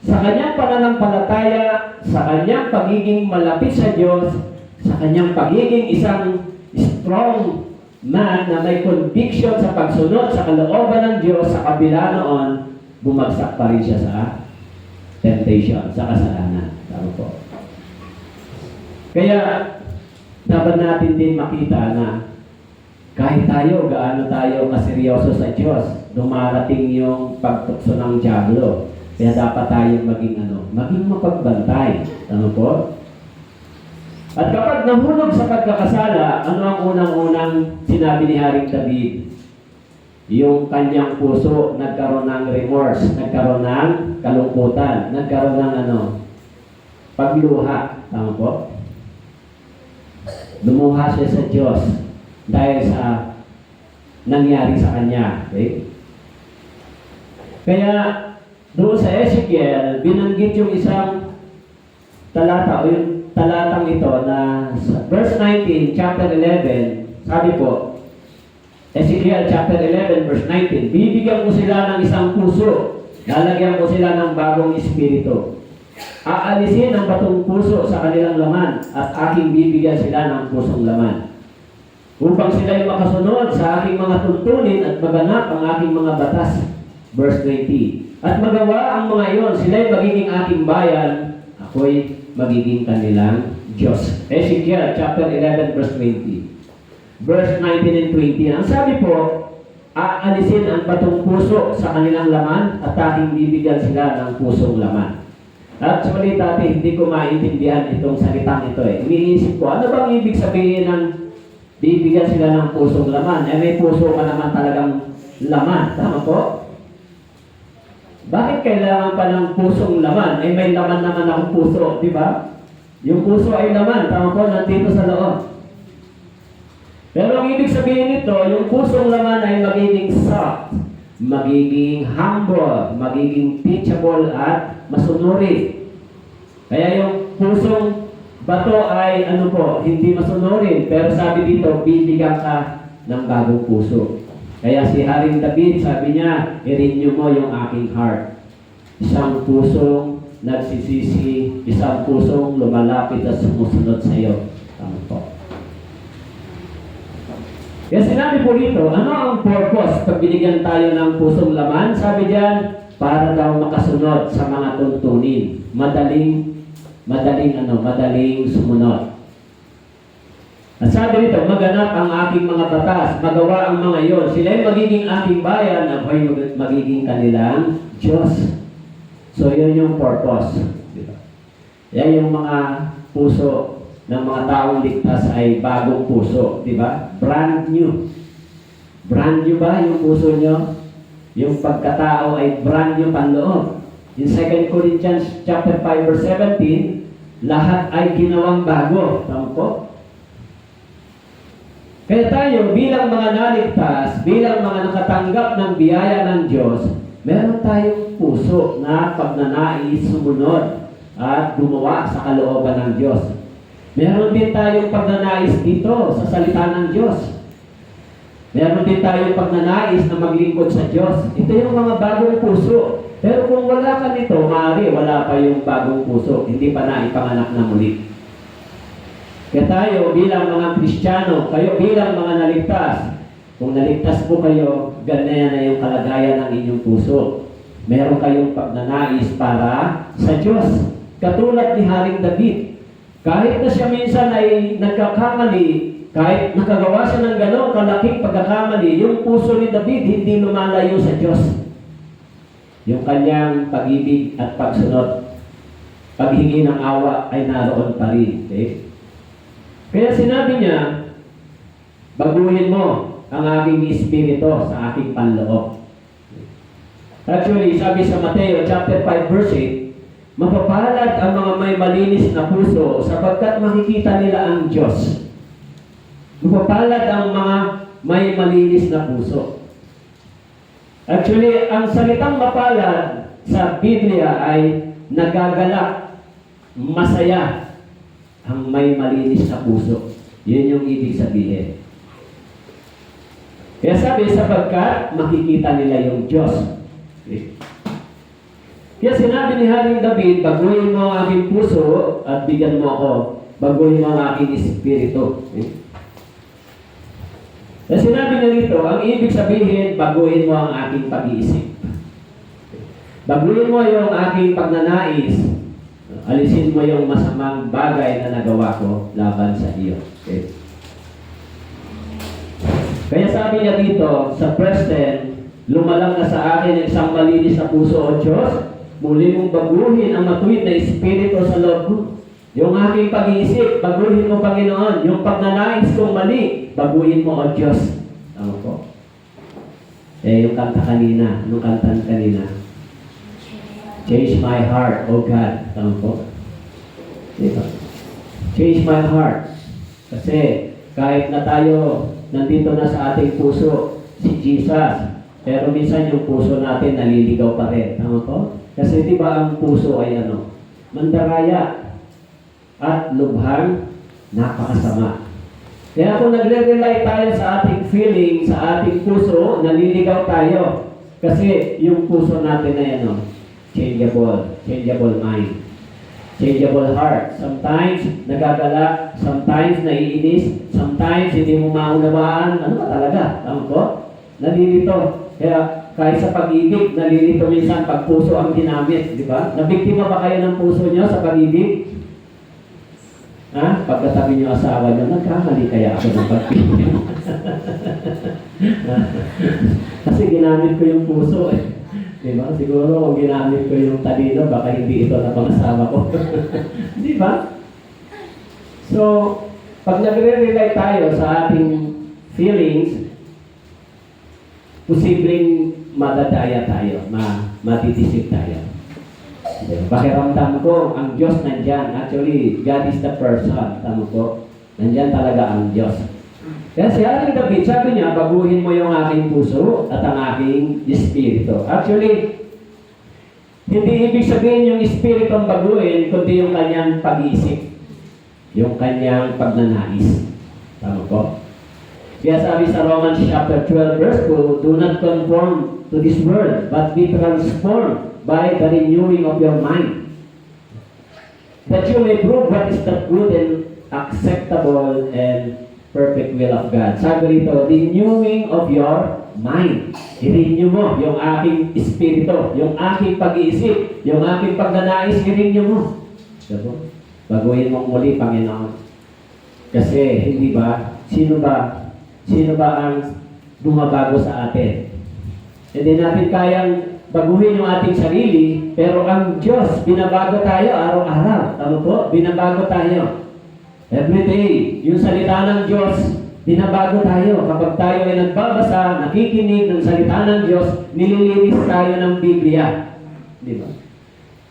sa kanyang pananampalataya, sa kanyang pagiging malapit sa Diyos, sa kanyang pagiging isang strong man na may conviction sa pagsunod sa kalooban ng Diyos, sa kabila noon, bumagsak pa rin siya sa temptation, sa kasalanan. Tama po. Kaya, dapat natin din makita na kahit tayo, gaano tayo kaseryoso sa Diyos, dumarating yung pagtukso ng diablo. Kaya dapat tayong maging mapagbantay. Tama po? At kapag nahulog sa pagkakasala, ano ang unang-unang sinabi ni Haring David? Yung kanyang puso nagkaroon ng remorse, nagkaroon ng kalungkutan, nagkaroon ng pagluha. Tama po? Lumuha siya sa Diyos dahil sa nangyari sa kanya. Okay? Kaya, doon sa Ezekiel, binanggit yung isang talata o yung talatang ito na sa verse 19, chapter 11, sabi po, Ezekiel chapter 11, verse 19, bibigyan ko sila ng isang puso, lalagyan ko sila ng bagong espiritu. Aalisin ang batong puso sa kanilang laman at aking bibigyan sila ng pusong laman. Upang sila'y makasunod sa aking mga tuntunin at maganap ang aking mga batas. Verse 20, at magawa ang mga iyon, sila'y magiging aking bayan, ako'y magiging kanilang Diyos. Ezekiel chapter 11 verse 20. Verse 19 and 20. Ang sabi po, aalisin ang batong puso sa kanilang laman at aking bibigyan sila ng pusong laman. Actually, dati hindi ko maintindihan itong salitang ito eh. Iniisip ko, ano bang ibig sabihin ng bibigyan sila ng pusong laman? May puso ka naman talagang laman. Tama po? Bakit kailangan pa ng pusong laman? May laman naman akong puso, di ba? Yung puso ay laman, tama po, nandito sa loob. Pero ang ibig sabihin nito, yung pusong laman ay magiging soft, magiging humble, magiging teachable at masunuri. Kaya yung pusong bato ay hindi masunurin. Pero sabi dito, bibigyan ka ng bagong puso. Kaya si Haring David, sabi niya, i-renew mo yung aking heart. Isang pusong nagsisisi, isang pusong lumalapit at sumusunod sa iyo. Tama po. Kaya sinabi po dito, ano ang purpose pag binigyan tayo ng pusong laman? Sabi diyan, para daw makasunod sa mga tuntunin. Madaling sumunod. At sabi dito, maganap ang aking mga batas, magawa ang mga iyon. Sila'y magiging aking bayan, ako'y magiging kanilang Diyos. So, yun yung purpose. Diba? Yan yung mga puso ng mga taong ligtas ay bagong puso. Diba? Brand new. Brand new ba yung puso nyo? Yung pagkatao ay brand new panloob. In 2 Corinthians chapter 5 verse 17, lahat ay ginawang bago. Tama po? Kaya tayo bilang mga naligtas, bilang mga nakatanggap ng biyaya ng Diyos, meron tayong puso na pagnanais sumunod at gumawa sa kalooban ng Diyos. Meron din tayong pagnanais dito sa salita ng Diyos. Meron din tayong pagnanais na maglingkod sa Diyos. Ito yung mga bagong puso. Pero kung wala ka nito, maaari wala pa yung bagong puso. Hindi pa na ipanganak na muli. Kaya tayo bilang mga Kristiyano, kayo bilang mga naligtas, kung naligtas po kayo, ganyan na yung kalagayan ng inyong puso. Meron kayong pagnanais para sa Diyos. Katulad ni Haring David. Kahit na siya minsan ay nagkakamali, kahit nakagawa siya ng gano'ng kalaking pagkakamali, yung puso ni David hindi lumalayo sa Diyos. Yung kanyang pag-ibig at pagsunod, paghingi ng awa ay naroon pa rin. Okay? Kaya sinabi niya, baguhin mo ang aking espiritu sa aking panloob. Actually, sabi sa Mateo chapter 5 verse 8, mapapalad ang mga may malinis na puso sapagkat makikita nila ang Diyos. Mapapalad ang mga may malinis na puso. Actually, ang salitang mapalad sa Biblia ay nagagalak, masaya ang may malinis na puso. Yun yung ibig sabihin. Kaya sabi, sapagkat makikita nila yung Diyos. Okay. Kaya sinabi ni Haring David, baguhin mo ang aking puso at bigyan mo ako. Baguhin mo ang aking espiritu. Okay. Kaya sinabi na rito, ang ibig sabihin, baguhin mo ang aking pag-iisip. Baguhin mo yung aking pagnanais. Alisin mo yung masamang bagay na nagawa ko laban sa iyo. Okay. Kaya sabi niya dito, sa Preston, lumalang na sa akin ang isang malinis na puso o Diyos, muli mong baguhin ang matuwid na espiritu sa loob mo. Yung aking pag-iisip, baguhin mo, Panginoon. Yung pagnanais kong mali, baguhin mo, O Diyos. Tama po. Yung kanta kanina, nung kantan kanina, change my heart, O God. Tama po. Diba? Change my heart. Kasi kahit na tayo nandito na sa ating puso si Jesus, pero minsan yung puso natin naliligaw pa rin. Tama po? Kasi di ba ang puso ay mandaraya at lubhang napakasama. Kaya kung nagre-rely tayo sa ating feeling, sa ating puso, naliligaw tayo. Kasi yung puso natin ay changeable mind, changeable heart. Sometimes nagagalak, sometimes naiinis, sometimes hindi mo maunawaan. Ano ba talaga? Tama po? Nalilito. Kaya kahit sa pag-ibig, nalilito minsan pag puso ang ginamit, di ba? Nabiktima ba kayo ng puso nyo sa pag-ibig? Ha? Pagkatabi nyo asawa nyo, nagkamali kaya ako ng pag-ibig. Kasi ginamit ko yung puso eh. Diba? Siguro kung ginamit ko yung talino, baka hindi ito na pangasawa ko. Diba? So, pag nagre-rely tayo sa ating feelings, posibleng madadaya tayo, matitisip tayo. Diba? Pakiramdam ko, ang Diyos nandyan. Actually, God is the person. Tama po? Nandyan talaga ang Diyos. Kaya si Haring David, sabi niya, baguhin mo yung aking puso at ang aking espiritu. Actually, hindi ibig sabihin yung espiritu ang baguhin, kundi yung kanyang pag-iisip. Yung kanyang pagnanais. Tama po? Kaya sabi sa Romans chapter 12 verse 2, do not conform to this world, but be transformed by the renewing of your mind. that you may prove what is the good and acceptable and perfect will of God. Sabi rito, renewing of your mind. I-renew mo yung aking espiritu, yung aking pag-iisip, yung aking pagnanais, i-renew mo. Diba? Baguhin mo muli, Panginoon. Kasi, hindi ba, sino ba ang bumabago sa atin? Hindi natin kayang baguhin yung ating sarili, pero ang Diyos, binabago tayo araw-araw. Tama po? Binabago tayo. Every day, yung salita ng Diyos, binabago tayo. Kapag tayo ay nagbabasa, nakikinig ng salita ng Diyos, nililinis tayo ng Biblia. Di ba?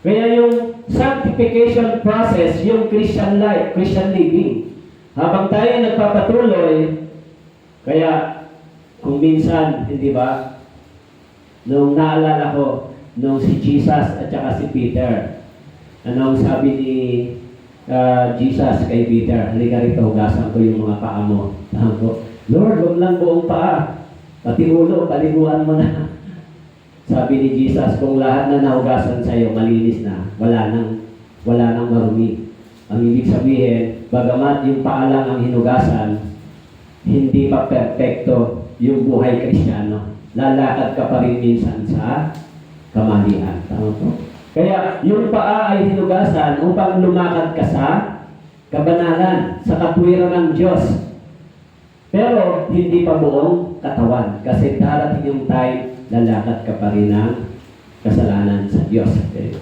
Kaya yung sanctification process, yung Christian life, Christian living, habang tayo nagpapatuloy, kaya kung minsan, hindi ba, nung naalala ko, nung si Jesus at saka si Peter, anong sabi ni Jesus kay Peter, halika rito, hugasan ko yung mga paa mo. Lord, huwag lang buong paa. Pati ulo, paliguan mo na. Sabi ni Jesus, kung lahat na nahugasan sa'yo, malinis na, wala nang marumi. Ang ibig sabihin, bagamat yung paa lang ang hinugasan, hindi pa perpekto yung buhay Kristiyano. Lalakad ka pa rin minsan sa kamalian. Tama po? Kaya yung paa ay hinugasan upang lumakad ka sa kabanalan, sa katwiran ng Diyos. Pero hindi pa buong katawan. Kasi darating yung time, lalakad ka pa rin ng kasalanan sa Diyos. Okay?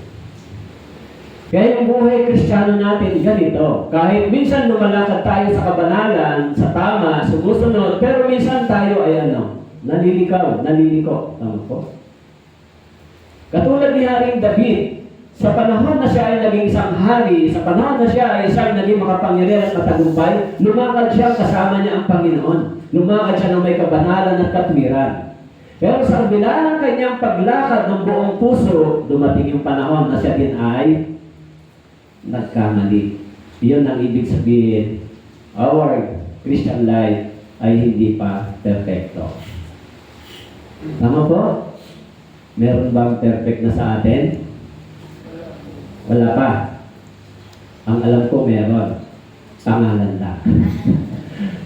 Kaya yung buhay Kristiyano natin ganito. Kahit minsan lumalakad tayo sa kabanalan, sa tama, sumusunod, pero minsan tayo ay nalilikaw, naliliko. Tama po? Katulad ni Haring David, sa panahon na siya ay naging isang hari, sa panahon na siya ay isang naging makapangyarihan at matagumpay, lumakad siya kasama niya ang Panginoon. Lumakad siya ng may kabanalan at katwiran. Pero sa kabila ng kanyang paglakad ng buong puso, dumating yung panahon na siya din ay nagkamali. Iyon ang ibig sabihin, our Christian life ay hindi pa perfecto. Tama po? Meron bang perfect na sa atin? Wala pa. Ang alam ko meron. Pangalan lang.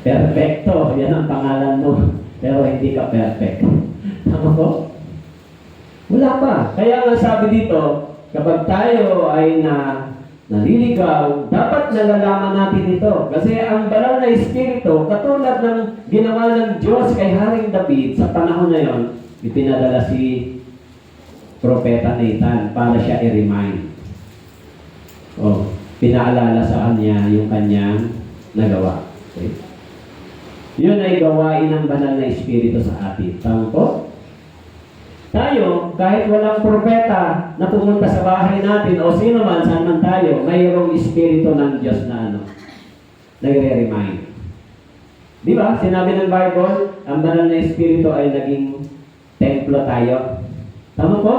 Perfecto. Yan ang pangalan mo. Pero hindi ka perfect. Tama po? Wala pa. Kaya nga sabi dito, kapag tayo ay naliligaw, dapat nalalaman natin ito. Kasi ang banal na espiritu, katulad ng ginawa ng Diyos kay Haring David sa panahon na yon, ipinadala si Propeta Nathan para siya i-remind. Pinaalala sa kanya yung kanyang nagawa. Okay? Yun ay gawain ng banal na espiritu sa atin. Tama po? Tayo, kahit walang propeta na pumunta sa bahay natin o sino man, saan man tayo, mayroong espiritu ng Diyos na nagre-remind. Di ba? Sinabi ng Bible, ang banal na espiritu ay naging templo tayo. Tama po?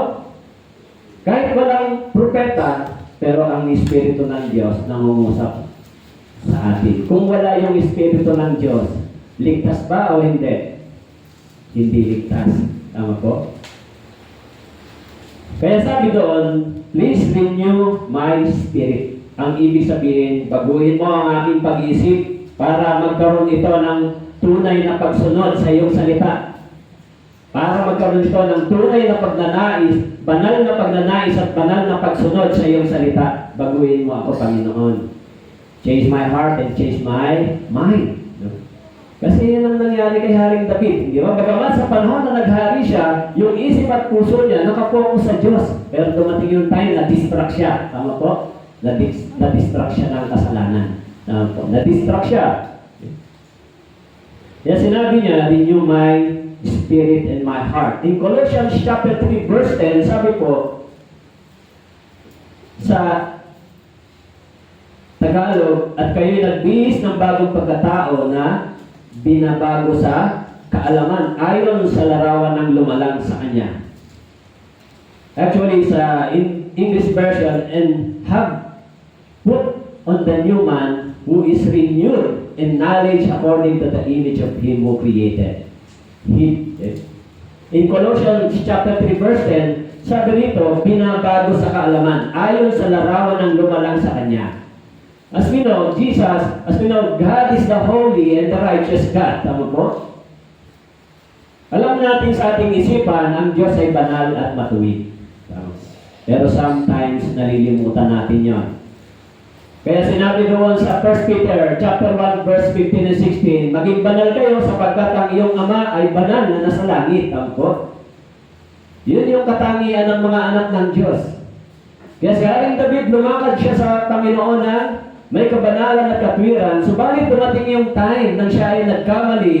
Kahit walang propeta, pero ang espiritu ng Diyos nangungusap sa atin. Kung wala yung espiritu ng Diyos, ligtas ba o hindi? Hindi ligtas. Tama po? Kaya sabi doon, please renew my spirit. Ang ibig sabihin, baguhin mo ang aking pag-iisip para magkaroon ito ng tunay na pagsunod sa iyong salita. Para magkaroon ito ng tunay na pagnanais, banal na pagnanais at banal na pagsunod sa iyong salita. Baguhin mo ako, Panginoon. Change my heart and change my mind. Kasi yun ang nangyari kay Haring David. Di ba? Bagamat sa panahon na naghari siya, yung isip at puso niya nakapokus sa Diyos. Pero dumating yung time na distract siya. Tama po? Na-distract siya ng kasalanan. Tama po? Na-distract siya. Kaya sinabi niya, renew my spirit and my heart. In Colossians chapter 3 verse 10, sabi po, sa Tagalog, at kayo'y nagbihis ng bagong pagkatao na binabago sa kaalaman ayon sa larawan ng lumalang sa Kanya. Actually, sa English version, and have put on the new man who is renewed in knowledge according to the image of Him who created. In Colossians chapter 3 verse 10, sabi rito, binabago sa kaalaman, ayon sa larawan ng lumalang sa Kanya. As we know, God is the holy and the righteous God. Tama po? Alam natin sa ating isipan, ang Diyos ay banal at matuwid. Pero sometimes, nalilimutan natin yon. Kaya sinabi doon sa 1 Peter chapter 1, verse 15 and 16, maging banal kayo sapagkat ang iyong Ama ay banal na nasa langit. Tama po? Yun yung katangian ng mga anak ng Diyos. Kaya si Haring David, lumakad siya sa Panginoon na may kabanalan at katwiran, subalit dumating yung time nang siya ay nagkamali,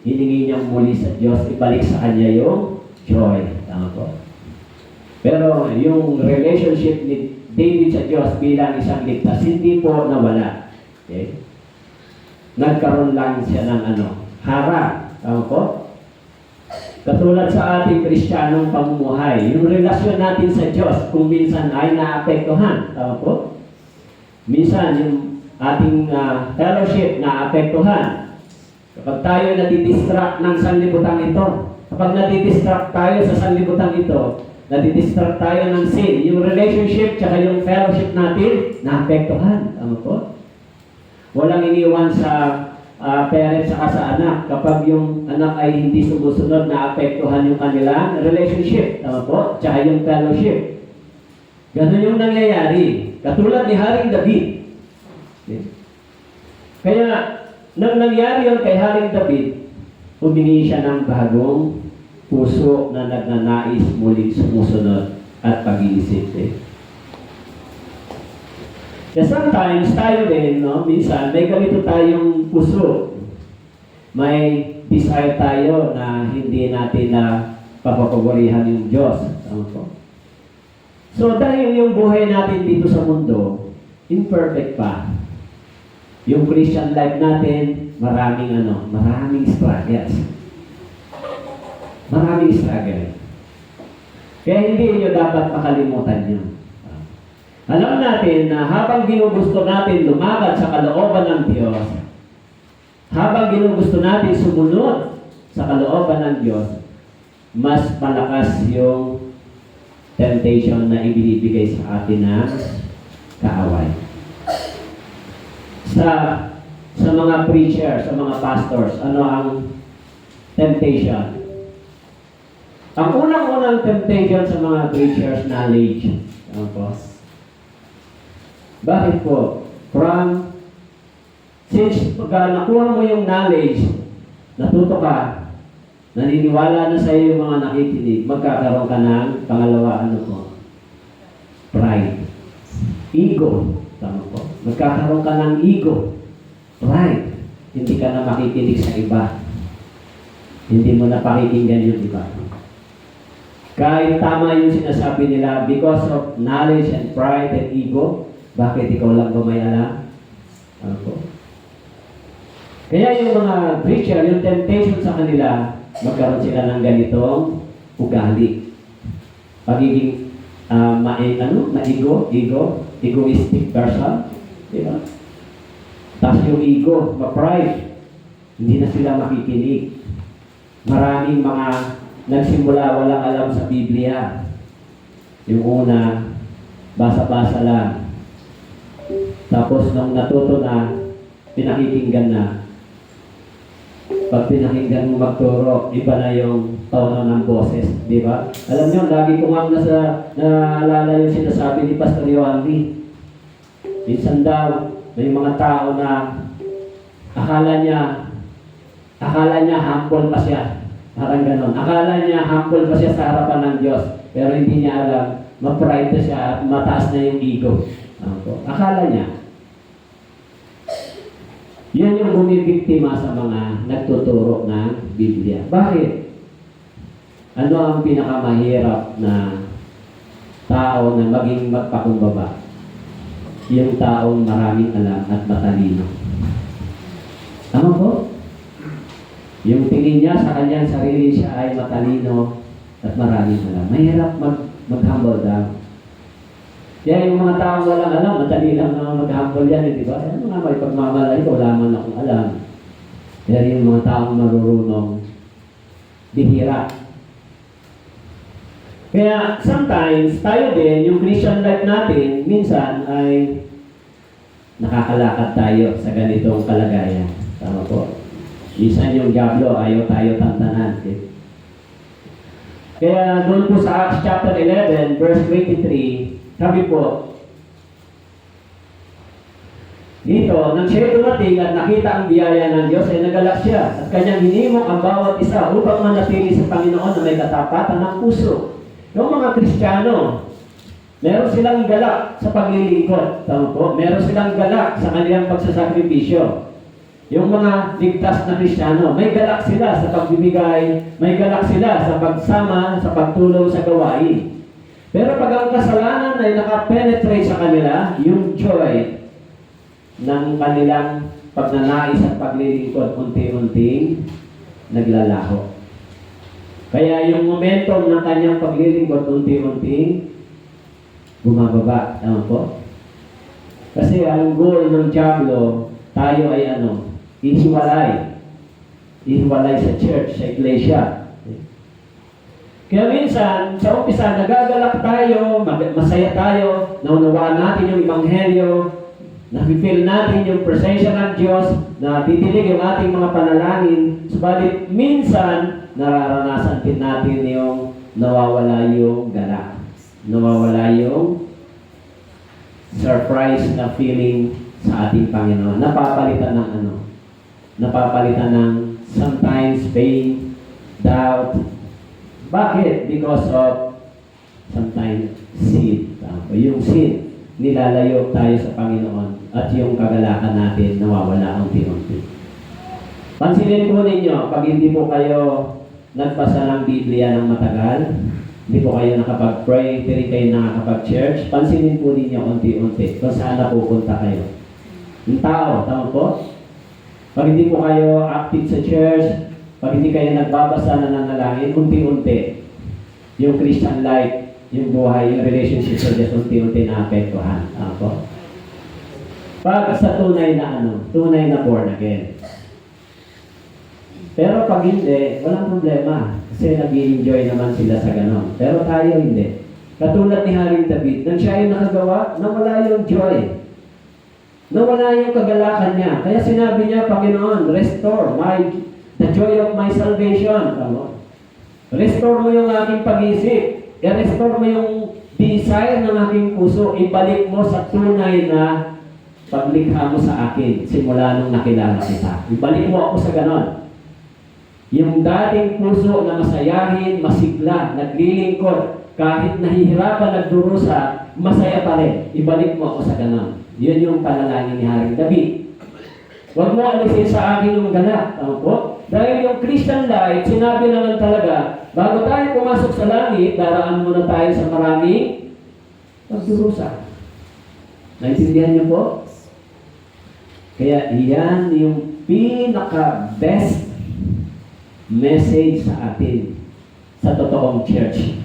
hiningi niyang muli sa Diyos, ibalik sa Kanya yung joy. Tama po? Pero yung relationship ni David sa Diyos bilang isang ligtas, hindi po nawala. Okay? Nagkaroon lang siya ng harap. Tama po? Katulad sa ating Kristiyanong pamumuhay, yung relasyon natin sa Diyos, kung minsan ay naapektuhan. Tama po? Minsan, yung ating fellowship naapektuhan. Kapag tayo nadidistract ng sanlibutan ito, kapag nadidistract tayo sa sanlibutan ito, nadidistract tayo ng sin, yung relationship tsaka yung fellowship natin, naapektuhan. Tama po? Walang iniwan sa parents saka sa anak. Kapag yung anak ay hindi sumusunod, naapektuhan yung kanilang relationship. Tama po? Tsaka yung fellowship. Ganun yung nangyayari. Katulad ni Haring David. Okay? Kaya, nang nangyari yun kay Haring David, humingi siya ng bagong puso na nagnanais muling sumusunod at pag-iisip. Kaya sometimes tayo din, minsan may ganito tayong puso. May desire tayo na hindi natin na papapagwarihan yung Diyos. Tama po? So dahil yung buhay natin dito sa mundo, imperfect pa. Yung Christian life natin, maraming struggles. Maraming struggle. Kaya hindi nyo dapat makalimutan yun. Alam natin na habang ginugusto natin lumakad sa kalooban ng Diyos, habang ginugusto natin sumunod sa kalooban ng Diyos, mas malakas yung temptation na ibinibigay sa atin ng kaaway. Sa mga preachers, sa mga pastors, ano ang temptation? Ang unang-unang temptation sa mga preachers, knowledge. Ano po? Bakit po? Since pag nakuha mo yung knowledge, natuto ka, naniniwala na sa iyo yung mga nakikinig, magkakaroon ka ng pangalawa, pride. Ego. Tama po. Magkakaroon ka ng ego. Pride. Hindi ka na makikinig sa iba. Hindi mo na pakikinggan yung iba. Kahit tama yung sinasabi nila, because of knowledge and pride and ego, bakit ikaw lang ba may alam? Ano po? Kaya yung mga preacher, yung temptation sa kanila, magkaroon sila ng ganitong ugali. Pagiging egoistic person. Diba? Tapos yung ego, ma-pride. Hindi na sila makikinig. Maraming mga nagsimula walang alam sa Biblia. Yung una, basa-basa lang. Tapos nung natuto na, pinakikinggan na. Pag pinakinggan mo magturo, iba na yung tono ng boses, di ba? Alam nyo, lagi ko nga naalala yung sinasabi ni Pastor Yohanri. Minsan daw, may mga tao na akala niya humble pa siya. Parang ganon. Akala niya humble pa siya sa harapan ng Diyos. Pero hindi niya alam, ma-pride na siya at mataas na yung ego. Akala niya. Yan yung bumibiktima sa mga nagtuturo ng Biblia. Bakit? Ano ang pinakamahirap na tao na maging magpakumbaba? Yung taong maraming alam at matalino. Tama po? Yung tingin niya sa kanyang sarili siya ay matalino at maraming alam. Mahirap mag-humble down. Kaya yung mga taong walang alam, madali lang na mag-humble yan, di ba? Ano nga, may pagmamalay ko, wala man akong alam. Kaya yung mga taong marurunong, bihira. Kaya sometimes, tayo din, yung Christian life natin, minsan ay nakakalakad tayo sa ganitong kalagayan. Tama po. Minsan yung diablo, ayaw tayo tantanan. Okay? Kaya doon po sa Acts chapter 11, verse 23, sabi po, dito, nang siya dumating at nakita ang biyaya ng Diyos, ay nagalak siya at kanyang hinimok ang bawat isa upang manatili sa Panginoon na may katapatan ng puso. Yung mga Kristiyano, meron silang galak sa paglilingkod. Tama po? Meron silang galak sa kanilang pagsasakripisyo. Yung mga ligtas na Kristiyano, may galak sila sa pagbibigay, may galak sila sa pagsama, sa pagtulong sa gawain. Pero pag ang kasalanan ay nakapenetrate sa kanila, yung joy ng kanilang pagnanais at paglilingkod unti-unting naglalaho. Kaya yung momentum ng kanyang paglilingkod unti-unting bumababa. Tama po? Kasi ang goal ng diablo, tayo ay ihiwalay. Ihiwalay sa church, sa iglesia. Kaya minsan, sa umpisa, nagagalak tayo, masaya tayo, naunawaan natin yung ebanghelyo, nafe-feel natin yung presensya ng Diyos, na titilig yung ating mga panalangin, subalit minsan, nararanasan din natin yung nawawala yung galak. Nawawala yung surprise na feeling sa ating Panginoon. Napapalitan ng Napapalitan ng sometimes pain, doubt. Bakit? Because of sometimes sin. Yung sin, nilalayo tayo sa Panginoon at yung kagalakan natin nawawala unti-unti. Pansinin po ninyo, pag hindi po kayo nagbasa ng Biblia ng matagal, hindi po kayo nakapag-pray, hindi rin kayo nakakapag-church, pansinin po ninyo unti-unti kung saan napupunta kayo. Yung tao, tama po? Pag hindi po kayo active sa church, pag hindi kayo nagbabasa na nanalangin, unti-unti, yung Christian life, yung buhay, yung relationship sa Diyos, unti-unti naapektuhan. Tama po? Pag sa tunay na born again. Pero pag hindi, walang problema. Kasi nag-i-enjoy naman sila sa ganon. Pero tayo hindi. Katulad ni Haring David, nang siya yung nakagawa, nawala yung joy. Nawala yung kagalakan niya. Kaya sinabi niya, Panginoon, restore the joy of my salvation. Tama? Restore mo yung aking pag-isip. I-restore mo yung desire ng aking puso. Ibalik mo sa tunay na paglikha mo sa akin simula nung nakilala kita. Ibalik mo ako sa ganon. Yung dating puso na masayahin, masigla, naglilingkod, kahit nahihirapan, nagdurusa, masaya pa rin. Ibalik mo ako sa ganon. Yun yung panalangin ni Haring David. Huwag mo alisin sa akin yung galak. Tama po? Dahil yung Christian life, sinabi naman talaga, bago tayo pumasok sa langit, daraan muna tayo sa maraming pagdurusa. Naintindihan niyo po? Kaya iyan yung pinaka-best message sa atin sa totoong church.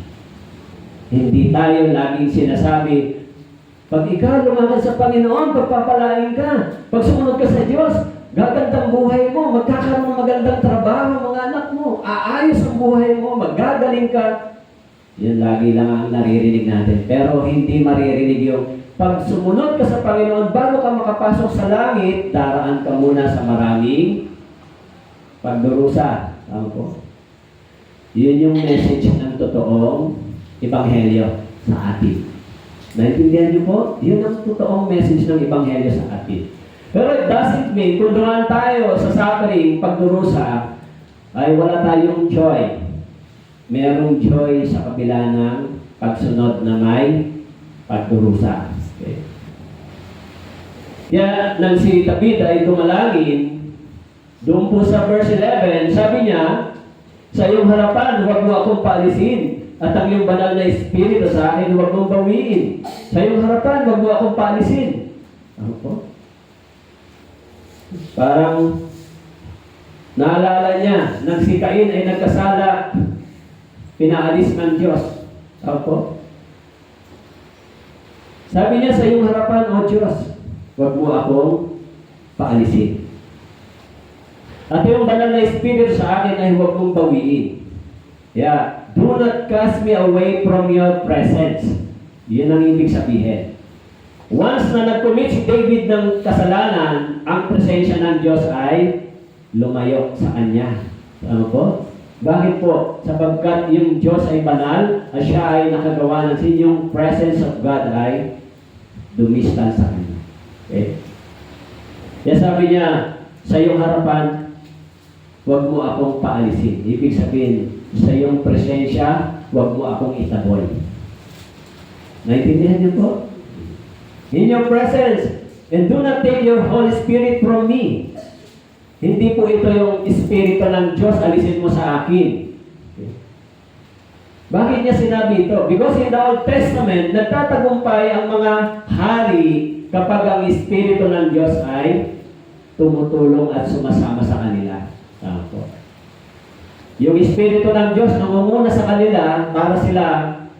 Hindi tayo laging sinasabi, pag ikaw lumaban sa Panginoon, pagpapalain ka. Pag sumunod ka sa Diyos, gagandang buhay mo, magkakaroon ng magandang trabaho, mga anak mo, aayos ang buhay mo, magagaling ka. Yan lagi lang ang naririnig natin. Pero hindi maririnig yung pag sumunod ka sa Panginoon, bago ka makapasok sa langit, daraan ka muna sa maraming pagdurusa. Tama po? Yun yung message ng totoong ebanghelyo sa atin. Naintindihan niyo po? Yun ang totoong message ng ebanghelyo sa atin. Pero it doesn't mean, kung dumaan tayo sa suffering, pagdurusa, ay wala tayong joy. Merong joy sa kabila ng pagsunod na may pagdurusa. Okay. Kaya nang si David ay tumalangin, doon po sa verse 11, sabi niya, sa iyong harapan, huwag mo akong paalisin. At ang iyong banal na espiritu sa akin, huwag mong bawiin. Sa iyong harapan, huwag mo akong paalisin. Ano po? Parang naalala niya, nang si Cain ay nagkasala, pinaalis ng Diyos. Ano po? Sabi niya, sa iyong harapan, O Diyos, huwag mo akong paalisin. At yung banal na espiritu sa akin ay huwag mong bawiin. Kaya, do not cast me away from your presence. Yun ang ibig sabihin. Once na nag-commit si David ng kasalanan, ang presensya ng Diyos ay lumayo sa kanya. Ano po? Bakit po? Sapagkat yung Diyos ay banal at siya ay nakagawa ng sin, yung presence of God ay dumistan sa kanya. Okay? Kaya sabi niya, sa iyong harapan, huwag mo akong paalisin. Ibig sabihin, sa iyong presensya, huwag mo akong itaboy. Naintindihan niyo po? In your presence, and do not take your Holy Spirit from me. Hindi po ito yung Espiritu ng Diyos, alisin mo sa akin. Okay. Bakit niya sinabi ito? Because in the Old Testament, nagtatagumpay ang mga hari kapag ang Espiritu ng Diyos ay tumutulong at sumasama sa kanila. Tama po. Yung Espiritu ng Diyos nangunguna sa kanila para sila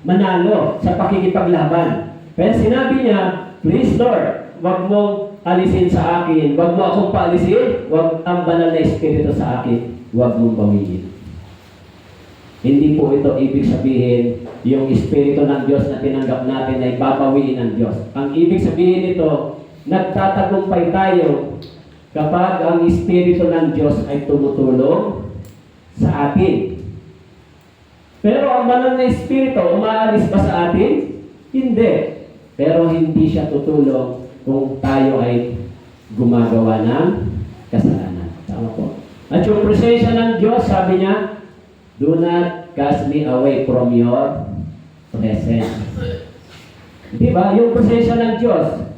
manalo sa pakikipaglaban. Kaya sinabi niya, please Lord, wag mong alisin sa akin, wag mo akong paalisin, wag ang banal na Espiritu sa akin, wag mong bawiin. Hindi po ito ibig sabihin, yung Espiritu ng Diyos na tinanggap natin ay babawiin ng Diyos. Ang ibig sabihin nito, nagtatagumpay tayo kapag ang Espiritu ng Diyos ay tumutulong sa atin. Pero ang banal na Espiritu, umaalis ba sa atin? Hindi. Pero hindi siya tutulong kung tayo ay gumagawa ng kasalanan. Tama po. At yung presensya ng Diyos, sabi niya, do not cast me away from your presence. Diba? Yung presensya ng Diyos,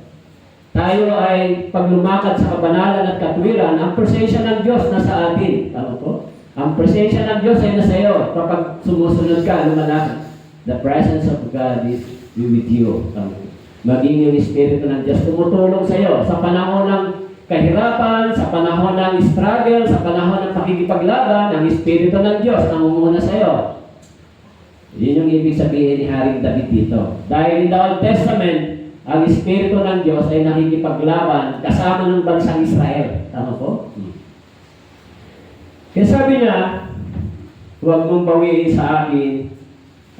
tayo ay pag lumakad sa kabanalan at katwiran, ang presensya ng Diyos nasa atin. Tama po? Ang presensya ng Diyos ay nasa iyo kapag sumusunod ka, lumalakad. The presence of God is with you. Tama po. Maging yung Espiritu ng Diyos tumutulong sa iyo sa panahon ng kahirapan, sa panahon ng struggle, sa panahon ng pakikipaglaban, ang Espiritu ng Diyos nangunguna sa iyo. Yun yung ibig sabihin ni Haring David dito. Dahil in the Old Testament, ang Espiritu ng Diyos ay nakikipaglaban kasama ng bansang Israel. Tama po? Kaya sabi niya, huwag mong bawiin sa akin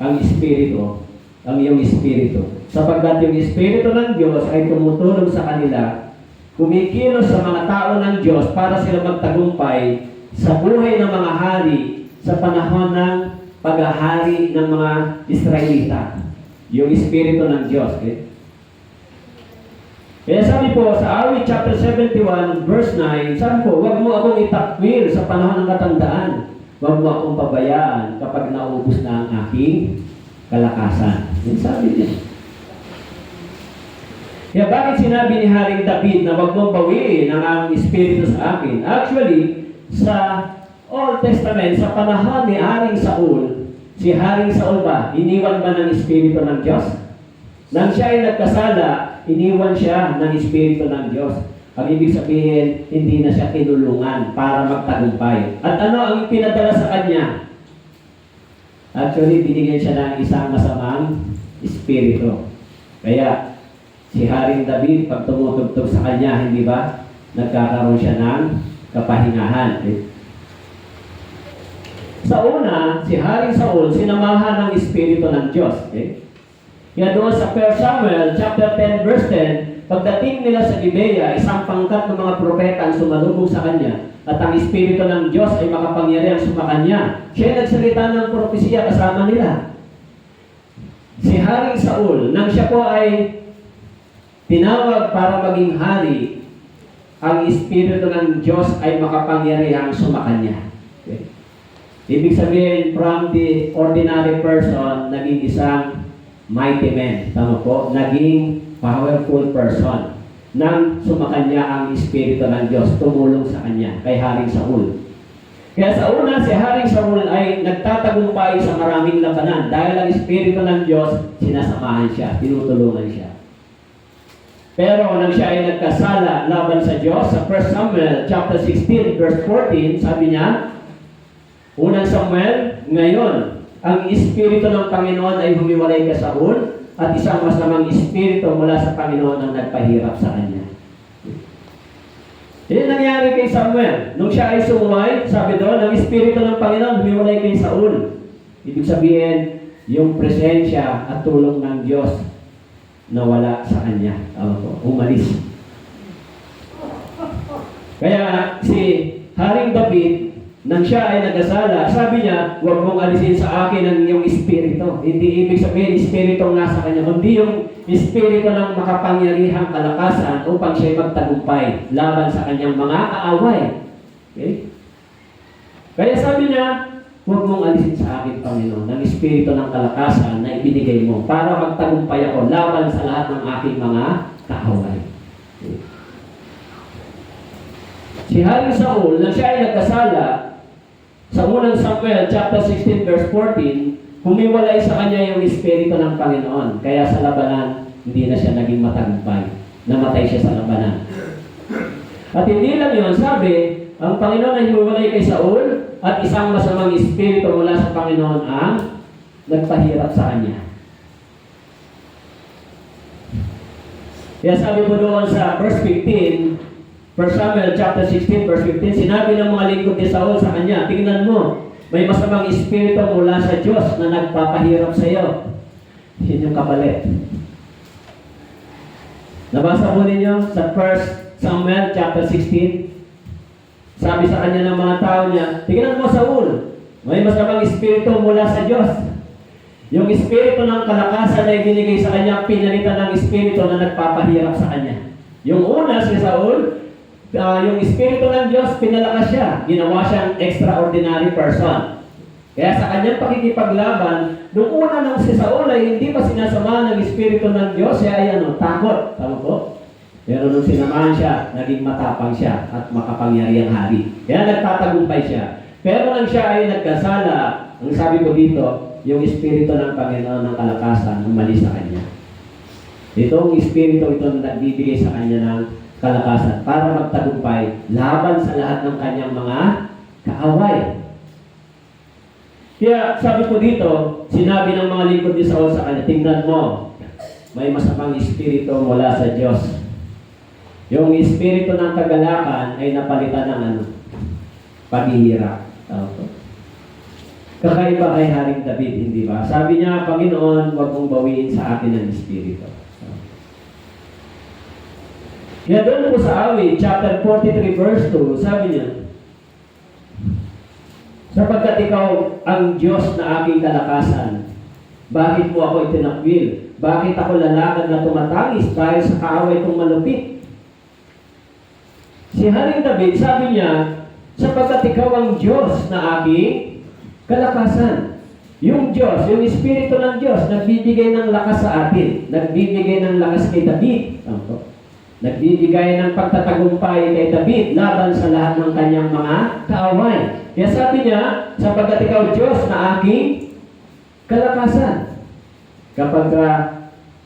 ang Espiritu, ang iyong Espiritu. Sapagkat yung Espiritu ng Diyos ay tumutulong sa kanila, kumikilos sa mga tao ng Diyos para sila magtagumpay sa buhay ng mga hari sa panahon ng paghahari ng mga Israelita. Yung Espiritu ng Diyos. Okay? Kaya sabi po sa Awit chapter 71 verse 9, sabi po, huwag mo akong itakwil sa panahon ng katandaan. Huwag mo akong pabayaan kapag naubos na ang aking kalakasan. Yan sabi niya. Kaya bakit sinabi ni Haring David na wag mong bawiin ang Espiritu sa akin? Actually, sa Old Testament, sa panahon ni Haring Saul, si Haring Saul ba, iniwan ba ng Espiritu ng Diyos? Nang siya ay nagkasala, iniwan siya ng Espiritu ng Diyos. Ang ibig sabihin, hindi na siya tinulungan para magtagumpay. At ano ang pinadala sa kanya? Actually, binigyan siya ng isang masamang espiritu. Kaya, si Haring David, pag tumutugtog sa kanya, hindi ba, nagkakaroon siya ng kapahingahan. Sa una, si Haring Saul, sinamahan ng Espiritu ng Diyos. Okay? Kaya doon sa 1 Samuel, chapter 10, verse 10, pagdating nila sa Gibea, isang pangkat ng mga propeta ang sumalubong sa kanya, at ang Espiritu ng Diyos ay makapangyarihan sumakanya. Siya ay nagsalita ng propesiya kasama nila. Si Haring Saul, nang siya po ay tinawag para maging hari, ang Espiritu ng Diyos ay makapangyarihan sumakanya. Okay? Ibig sabihin, from the ordinary person, naging isang mighty man. Tama po? Naging powerful person. Nang sumakanya ang Espiritu ng Diyos, tumulong sa kanya, kay Haring Saul. Kaya sa una, si Haring Saul ay nagtatagumpay sa maraming labanan. Dahil ang Espiritu ng Diyos, sinasamahan siya, tinutulungan siya. Pero nang siya ay nagkasala laban sa Diyos, sa 1 Samuel chapter 16, verse 14, sabi niya, unang Samuel, ngayon, ang Espiritu ng Panginoon ay humiwalay kay Saul, at isang masamang espiritu mula sa Panginoon ang nagpahirap sa kanya. Yan nangyari kay Samuel. Nung siya ay sumuway, sabi doon, ang Espiritu ng Panginoon humiwalay kay Saul. Ibig sabihin, yung presensya at tulong ng Diyos nawala sa kanya. Umalis. Kaya si Haring David, nang siya ay nagasala, sabi niya, huwag mong alisin sa akin ang iyong espiritu. Hindi ibig sabihin espiritu ang nasa kanya, kundi yung espiritu ng makapangyarihang kalakasan upang siya magtagumpay laban sa kanyang mga kaaway. Okay? Kaya sabi niya, huwag mong alisin sa akin, Panginoon, ng espiritu ng kalakasan na ibinigay mo para magtagumpay ako laban sa lahat ng aking mga kaaway. Okay? Si Haring Saul, nang siya ay nagkasala, sa unang Samuel chapter 16 verse 14, humiwalay sa kanya yung espiritu ng Panginoon. Kaya sa labanan, hindi na siya naging matagumpay. Namatay siya sa labanan. At hindi lang yun, sabi, ang Panginoon ay humiwalay kay Saul at isang masamang espiritu mula sa Panginoon ang nagpahirap sa kanya. Kaya sabi mo doon sa verse 15, 1 Samuel chapter 16 verse 15, sinabi ng mga lingkod ni Saul sa kanya, tingnan mo, may masamang espiritu mula sa Diyos na nagpapahirap sa iyo. Yun yung kapalit. Nabasa mo ninyo sa 1 Samuel chapter 16, sabi sa kanya ng mga tao niya, tingnan mo Saul, may masamang espiritu mula sa Diyos. Yung espiritu ng kalakasan na ibinigay sa kanya, pinalitan ng espiritu na nagpapahirap sa kanya. Yung una si Saul, yung espiritu ng Diyos, pinalakas siya. Ginawa siyang extraordinary person. Kaya sa kanyang pakikipaglaban, nung una nang si Saul ay hindi pa sinasama ng espiritu ng Diyos, siya ay takot. Tama po? Pero nung sinamahan siya, naging matapang siya at makapangyarihang hari. Kaya nagtatagumpay siya. Pero nang siya ay nagkasala, ang sabi ko dito, yung espiritu ng Panginoon ng kalakasan umalis sa kanya. Itong espiritu ito na nagbibigay sa kanya ng kalakasan para magtagumpay laban sa lahat ng kanyang mga kaaway. Kaya sabi ko dito, sinabi ng mga lingkod ni Saul sa kanya, tingnan mo, may masamang espiritu mula sa Diyos. Yung espiritu ng kagalakan ay napalitan ng paghihirap. Kakaiba kay Haring David, hindi ba? Sabi niya, Panginoon, huwag mong bawiin sa akin ang espiritu. Kaya doon po sa awit, chapter 43 verse 2, sabi niya, sapagkat ikaw ang Diyos na aking kalakasan, bakit mo ako itinakwil? Bakit ako lalakad na tumatangis dahil sa kaaway kong malupit? Si Haring David, sabi niya, sapagkat ikaw ang Diyos na aking kalakasan. Yung Diyos, yung Espiritu ng Diyos, nagbibigay ng lakas sa atin. Nagbibigay ng lakas kay David. Nagbibigay ng pagtatagumpay kay David laban sa lahat ng kanyang mga kaaway. Kaya sabi niya, sapagkat ikaw Diyos na aking kalakasan. Kapag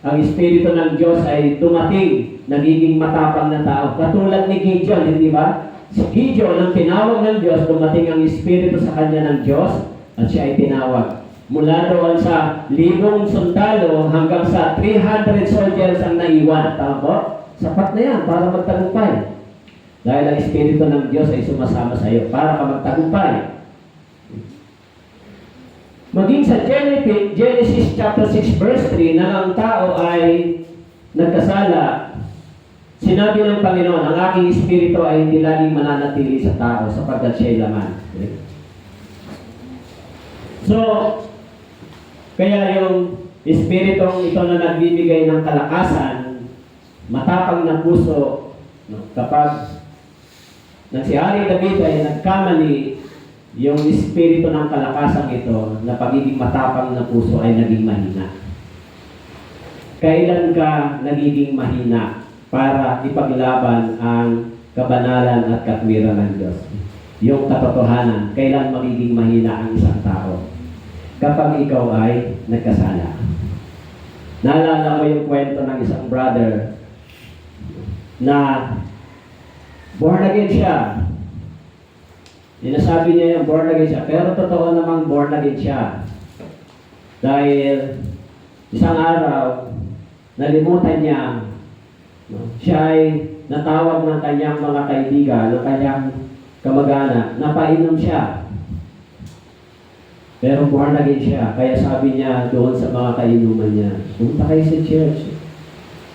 ang Espiritu ng Diyos ay dumating, nagiging matapang na tao. Katulad ni Gideon, hindi ba? Si Gideon, ang tinawag ng Diyos, dumating ang Espiritu sa kanya ng Diyos at siya ay tinawag. Mula doon sa 1,000 sundalo hanggang sa 300 soldiers ang naiwan. Tama po? Sapat na yan para magtagumpay. Dahil ang Espiritu ng Diyos ay sumasama sa iyo para ka magtagumpay. Maging sa Genesis chapter 6 verse 3 na ang tao ay nagkasala, sinabi ng Panginoon, ang aking Espiritu ay hindi laging mananatili sa tao sapagkat siya'y laman. So, kaya yung Espiritong ito na nagbibigay ng kalakasan, matapang na puso, kapag nang si Haring David ay nagkamali, yung espiritu ng kalakasan ito na pagiging matapang na puso ay naging mahina. Kailan ka nagiging mahina para ipaglaban ang kabanalan at katwiran ng Diyos? Yung katotohanan, kailan magiging mahina ang isang tao? Kapag ikaw ay nagkasala. Naalala ko yung kwento ng isang brother na born again siya. Sinasabi niya yung born again siya, pero totoo namang born again siya. Dahil isang araw, nalimutan niya, siya ay natawag ng kanyang mga kaibigan, ng kanyang kamag-anak, napainom siya. Pero born again siya. Kaya sabi niya doon sa mga kainuman niya, punta kayo sa church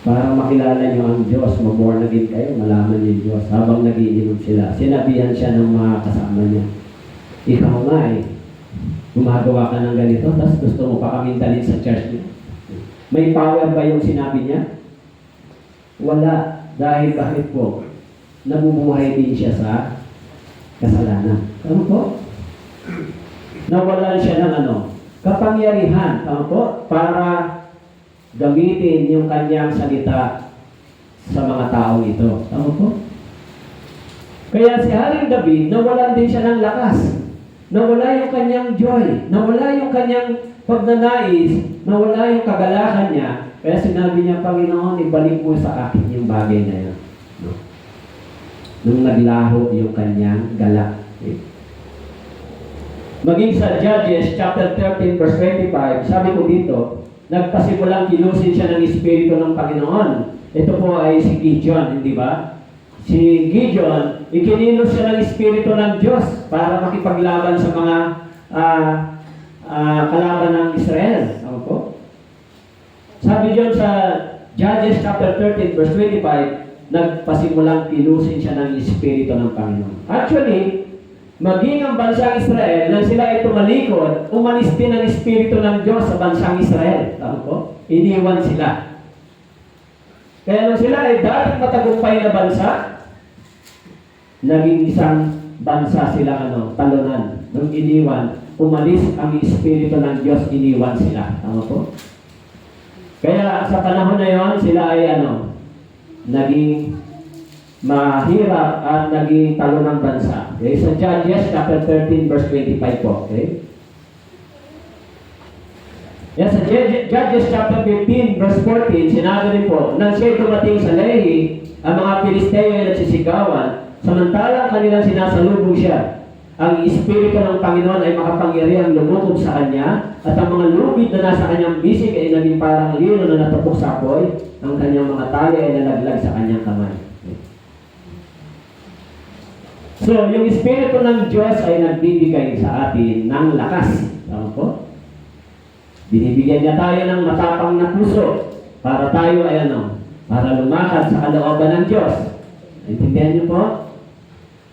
para makilala niyo ang Diyos. Mag-born again kayo, malaman niyo yung Diyos. Habang nagiinom sila, sinabihan siya ng mga kasama niya, ikaw nga gumagawa ka ng ganito, tapos gusto mo pa kaming dalhin sa church niyo. May power ba yung sinabi niya? Wala. Dahil bakit po? Nabubuhay din siya sa kasalanan. Tama po? Nawalan siya ng kapangyarihan, tama po, para gamitin yung kanyang salita sa mga taong ito. Tama po? Kaya si Haring David, nawalan din siya ng lakas. Nawala yung kanyang joy. Nawala yung kanyang pagnanais. Nawala yung kagalakan niya. Kaya sinabi niya, Panginoon, ibalik mo sa akin yung bagay na yun. No? Nung naglaho yung kanyang galak. Okay? Maging sa Judges chapter 13 verse 25, sabi ko dito, nagpasimulang kinusin siya ng Espiritu ng Panginoon. Ito po ay si Gideon, hindi ba? Si Gideon, ikinilos siya ng Espiritu ng Diyos para makipaglaban sa mga kalaban ng Israel. Ano po? Sabi diyon sa Judges chapter 13 verse 25, nagpasimulang kinusin siya ng Espiritu ng Panginoon. Actually, maging ang bansang Israel, nang sila ay tumalikod, umalis din ang Espiritu ng Diyos sa bansang Israel. Tama po? Iniwan sila. Kaya nung sila ay dating matagumpay na bansa, naging isang bansa sila talunan. Nung iniwan, umalis ang Espiritu ng Diyos, iniwan sila. Tama po? Kaya sa panahon na yon, sila ay naging mahirap at naging talo ng bansa. Okay? Sa Judges chapter 13 verse 25 po. Okay? Yan sa Judges chapter 15 verse 14, sinabi rin po, nang siya'y dumating sa Lehi, ang mga Pilisteo ay nagsisigawan, samantalang kanilang sinasalubong siya. Ang Espiritu ng Panginoon ay makapangyarihang lumukob sa kanya, at ang mga lubid na nasa kanyang bisig ay naging parang lino na natupok sa apoy, ang kanyang mga tali ay nalaglag sa kanyang kamay. So, yung Espiritu ng Diyos ay nagbibigay sa atin ng lakas. Tama po? Binibigyan niya tayo ng matapang na puso para tayo ay para lumakad sa kalooban ng Diyos. Intindihan niyo po?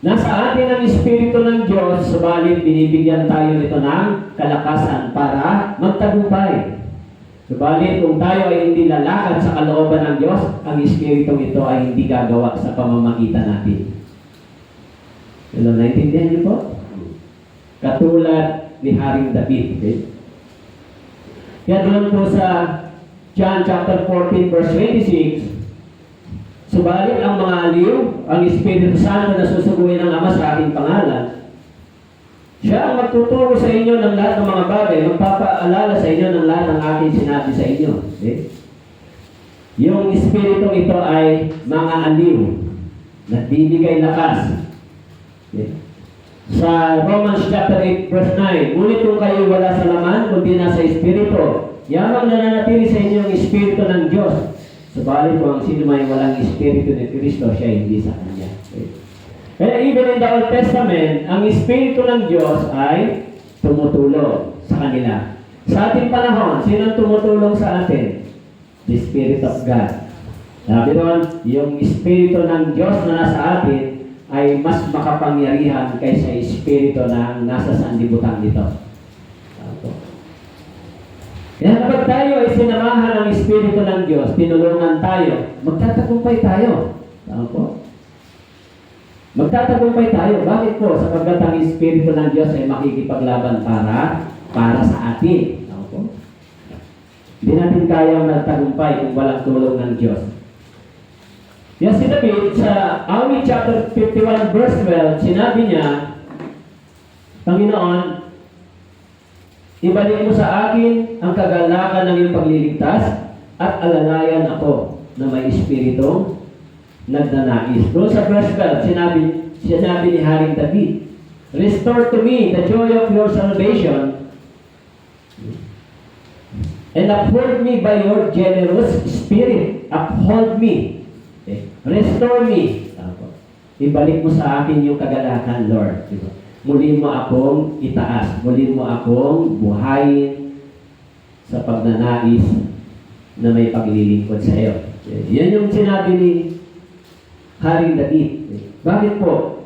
Nasa atin ang Espiritu ng Diyos, subalit binibigyan tayo nito ng kalakasan para magtagumpay. Subalit kung tayo ay hindi lalakad sa kalooban ng Diyos, ang Espiritu ito ay hindi gagawa sa pamamagitan natin. Hello, naintindihan niyo po? Katulad ni Haring David. Okay? Kaya doon po sa John chapter 14 verse 26, subalit ang mga aliw, ang Espiritu Santo na susuguin ng Ama sa aking pangalan, siya ang magtuturo sa inyo ng lahat ng mga bagay, magpapaalala sa inyo ng lahat ng aking sinabi sa inyo. Okay? Yung Espiritu ito ay mga aliw, nagbibigay lakas. Okay. Sa Romans chapter 8 verse 9, ngunit kung kayo wala sa laman, kundi nasa Espiritu, yamang nananatili sa inyo ang Espiritu ng Diyos. Subalit kung ang sino may walang Espiritu ni Kristo, siya hindi sa Kanya. Okay. Kaya even in the Old Testament, ang Espiritu ng Diyos ay tumutulong sa kanila. Sa ating panahon, sino tumutulong sa atin? The Spirit of God. Sabi doon, yung Espiritu ng Diyos na nasa atin ay mas makapangyarihan kaysa Espiritu na nasa sanlibutan nito. Kaya kapag tayo ay sinamahan ng Espiritu ng Diyos, tinulungan tayo, magtatagumpay tayo. Tama po? Magtatagumpay tayo. Bakit po? Sapagkat ang Espiritu ng Diyos ay makikipaglaban para sa atin. Tama po? Hindi natin kayang magtagumpay kung walang tulong ng Diyos. Kaya si David sa Awit chapter 51 verse 12, sinabi niya, Panginoon, ibalik mo sa akin ang kagalakan ng iyong pagliligtas at alalayan ako na may Espiritong nagnanais. Doon sa verse 12, sinabi ni Haring David, restore to me the joy of your salvation and uphold me by your generous spirit. Uphold me. Okay. Restore me. Ibalik mo sa akin yung kagalakan, Lord. Diba? muli mo akong itaas, muli mo akong buhayin sa pagnanais na may paglilingkod sa iyo. Yan yung sinabi ni Haring David. Bakit po?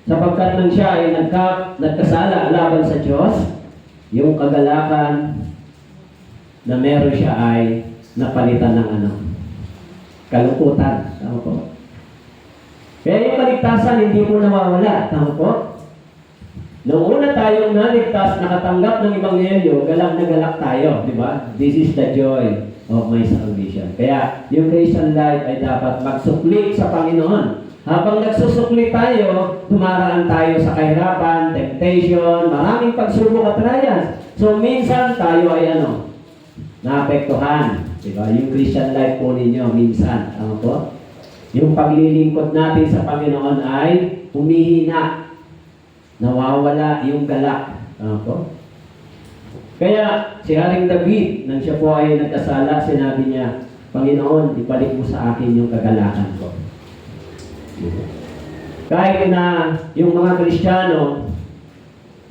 Sapagkat nang siya ay nagkasala laban sa Diyos, yung kagalakan na meron siya ay napalitan ng kalungkutan. Tama po? Kaya yung kaligtasan hindi mo nawawala. Tama po? Nung una tayong naligtas, nakatanggap ng Ebanghelyo, galak na galak tayo. Di ba? This is the joy of my salvation. Kaya yung Christian life ay dapat magsukli sa Panginoon. Habang nagsusukli tayo, dumaraan tayo sa kahirapan, temptation, maraming pagsubok at trials. So minsan tayo ay naapektuhan. Diba? Yung Christian life po ninyo, minsan. Tama po? Yung paglilingkod natin sa Panginoon ay humihina. Nawawala yung galak. Tama po? Kaya si Haring David, nang siya po ay nagkasala, sinabi niya, Panginoon, ibalik mo sa akin yung kagalakan ko. Kahit na yung mga Kristiyano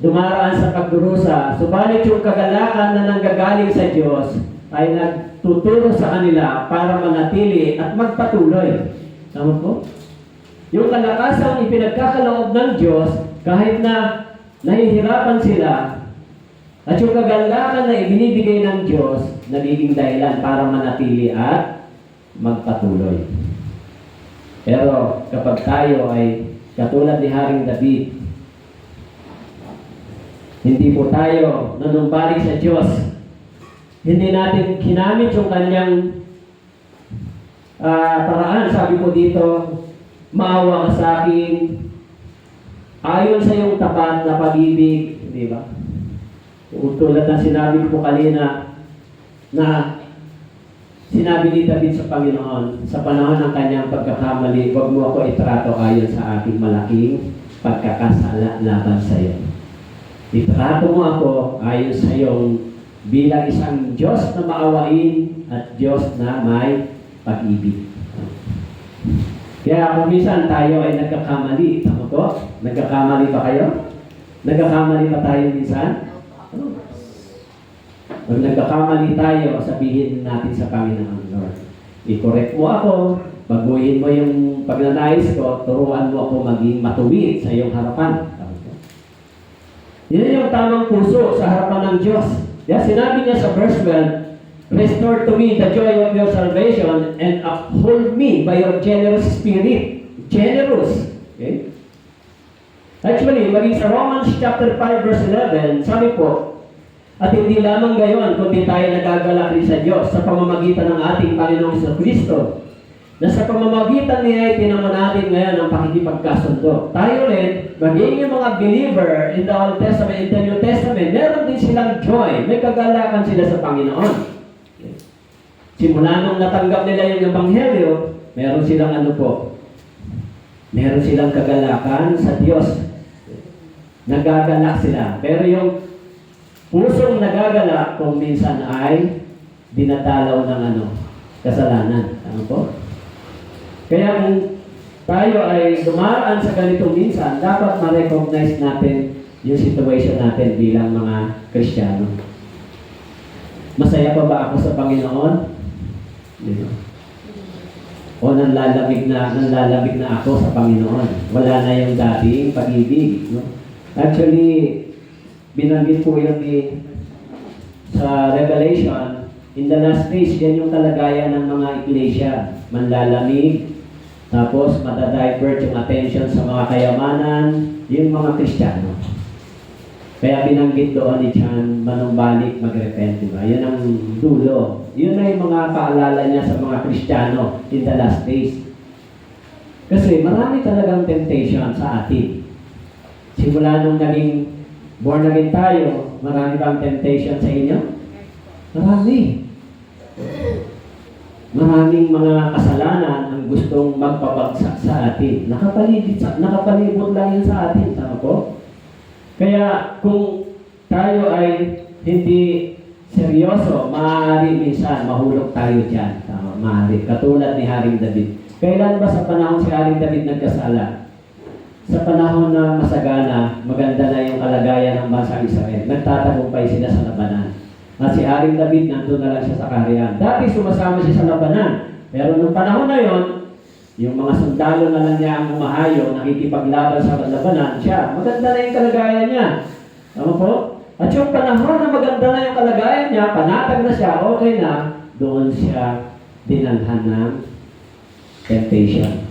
dumaraan sa pagdurusa, subalit yung kagalakan na nanggagaling sa Diyos ay nagtuturo sa kanila para manatili at magpatuloy. Tama po? Yung kalakasang ipinagkakaloob ng Diyos, kahit na nahihirapan sila, at yung kagalakan na ibinibigay ng Diyos, nagiging dahilan para manatili at magpatuloy. Pero kapag tayo ay katulad ni Haring David, hindi po tayo nanumbalik sa Diyos. Hindi natin kinamit yung kanyang paraan. Sabi ko dito, maawa ka sa akin, ayon sa iyong tapat na pag-ibig, di ba? Tulad ng sinabi ko kanina, na sinabi ni David sa Panginoon, sa panahon ng kanyang pagkakamali, huwag mo ako itrato ayon sa aking malaking pagkakasala laban sa iyo. Itrato mo ako ayon sa iyong bilang isang Diyos na maawain at Diyos na may pag-ibig. Kaya kung minsan tayo ay nagkakamali, tama po? Nagkakamali ba kayo? Nagkakamali ba tayo minsan? Pag nagkakamali tayo, sabihin natin sa Panginoon, Lord, i-correct mo ako, baguhin mo yung pagnanais ko, turuan mo ako maging matuwid sa iyong harapan. Yan yung tamang puso sa harapan ng Diyos. Yan, sinabi niya sa verse 12, restore to me the joy of your salvation and uphold me by your generous spirit. Generous. Okay? Actually, maging sa Romans chapter 5 verse 11, sabi po, at hindi lamang gayon, kundi tayo nagagalak rin sa Diyos sa pamamagitan ng ating Panginoong Kristo, na sa pamamagitan niya ay tinamo natin ngayon ang pakikipagkasundo. Tayo rin, maging yung mga believer in the Old Testament, in the New Testament, meron din silang joy. May kagalakan sila sa Panginoon. Simula nung natanggap nila yung Ebanghelyo, meron silang meron silang kagalakan sa Diyos. Nagagalak sila. Pero yung pusong nagagalak kung minsan ay dinadalaw ng kasalanan. Ano po? Kaya kung tayo ay dumaraan sa ganitong minsan, dapat ma-recognize natin yung situation natin bilang mga Kristiyano. Masaya pa ba ako sa Panginoon? O nanlalamig na ako sa Panginoon? Wala na yung dating pag-ibig. No? Actually, binanggit po yun sa Revelation, in the last days, yan yung kalagayan ng mga iglesia. Manlalamig, tapos matadivert yung attention sa mga kayamanan, yung mga Kristiyano. Kaya binanggit doon ni John, manumbalik, magrepent, diba? Yun ang dulo. Yun na yung mga paalala niya sa mga Kristiyano in the last days. Kasi marami talagang temptation sa atin. Simula nung naging born again tayo, marami bang temptation sa inyo? Marami. Maraming mga kasalanan ang gustong magpabagsak sa atin. Nakapalibot lang yun sa atin. Tama po? Kaya kung tayo ay hindi seryoso, maaari minsan mahulog tayo dyan. Tama, maaari. Katulad ni Haring David. Kailan ba sa panahon si Haring David nagkasala? sa panahon na masagana, maganda na yung kalagayan ng bansang Israel. Nagtatagumpay sila sa labanan. At si Haring David, nandun na lang siya sa kaharian. Dati sumasama siya sa labanan. Pero nung panahon na yon, yung mga sundalo na lang niya ang umahayo, nakikipaglaban sa labanan, siya, maganda na yung kalagayan niya. Tama po? At yung panahon na maganda na yung kalagayan niya, panatag na siya, okay na, doon siya dinalhan ng temptation.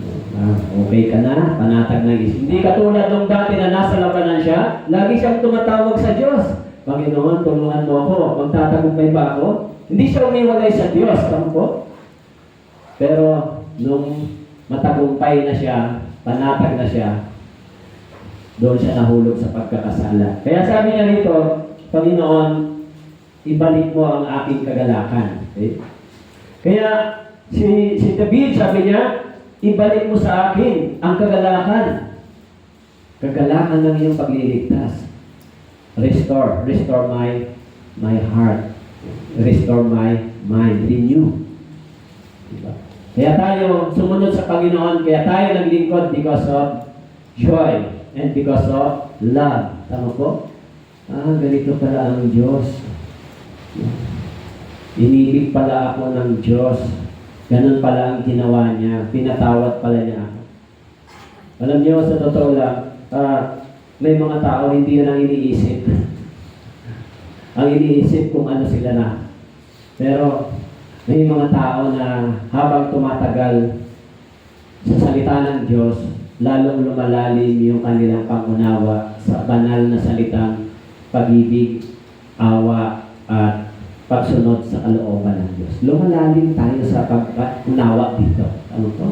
Okay ka na, panatag na isip. Hindi katulad nung dati na nasa labanan siya, lagi siyang tumatawag sa Diyos. Panginoon, tulungan mo ako, magtatagumpay ba ako? Hindi siya umiwalay sa Diyos, tama po? Pero nung matagumpay na siya, panatag na siya, doon siya nahulog sa pagkakasala. Kaya sabi niya rito, Panginoon, ibalik mo ang aking kagalakan. Okay? Kaya si David, sabi niya, ibalik mo sa akin ang kagalakan. Kagalakan ng iyong pagliligtas. Restore my heart. Restore my mind. Renew. Diba? Kaya tayo sumunod sa Panginoon, kaya tayo naglingkod because of joy and because of love. Tama po? Ganito pala ang Diyos. Inibig pala ako ng Diyos. Ganun pala ang ginawa niya. Pinatawad pala niya ako. Alam niyo, sa totoo lang, may mga tao hindi yun ang iniisip. Ang iniisip kung ano sila na. Pero may mga tao na habang tumatagal sa salita ng Diyos, lalong lumalalim yung kanilang pangunawa sa banal na salitang pag-ibig, awa, at pagsunod sa kalooban ng Diyos. Lumalalim tayo sa pag-unawa dito. Ano to?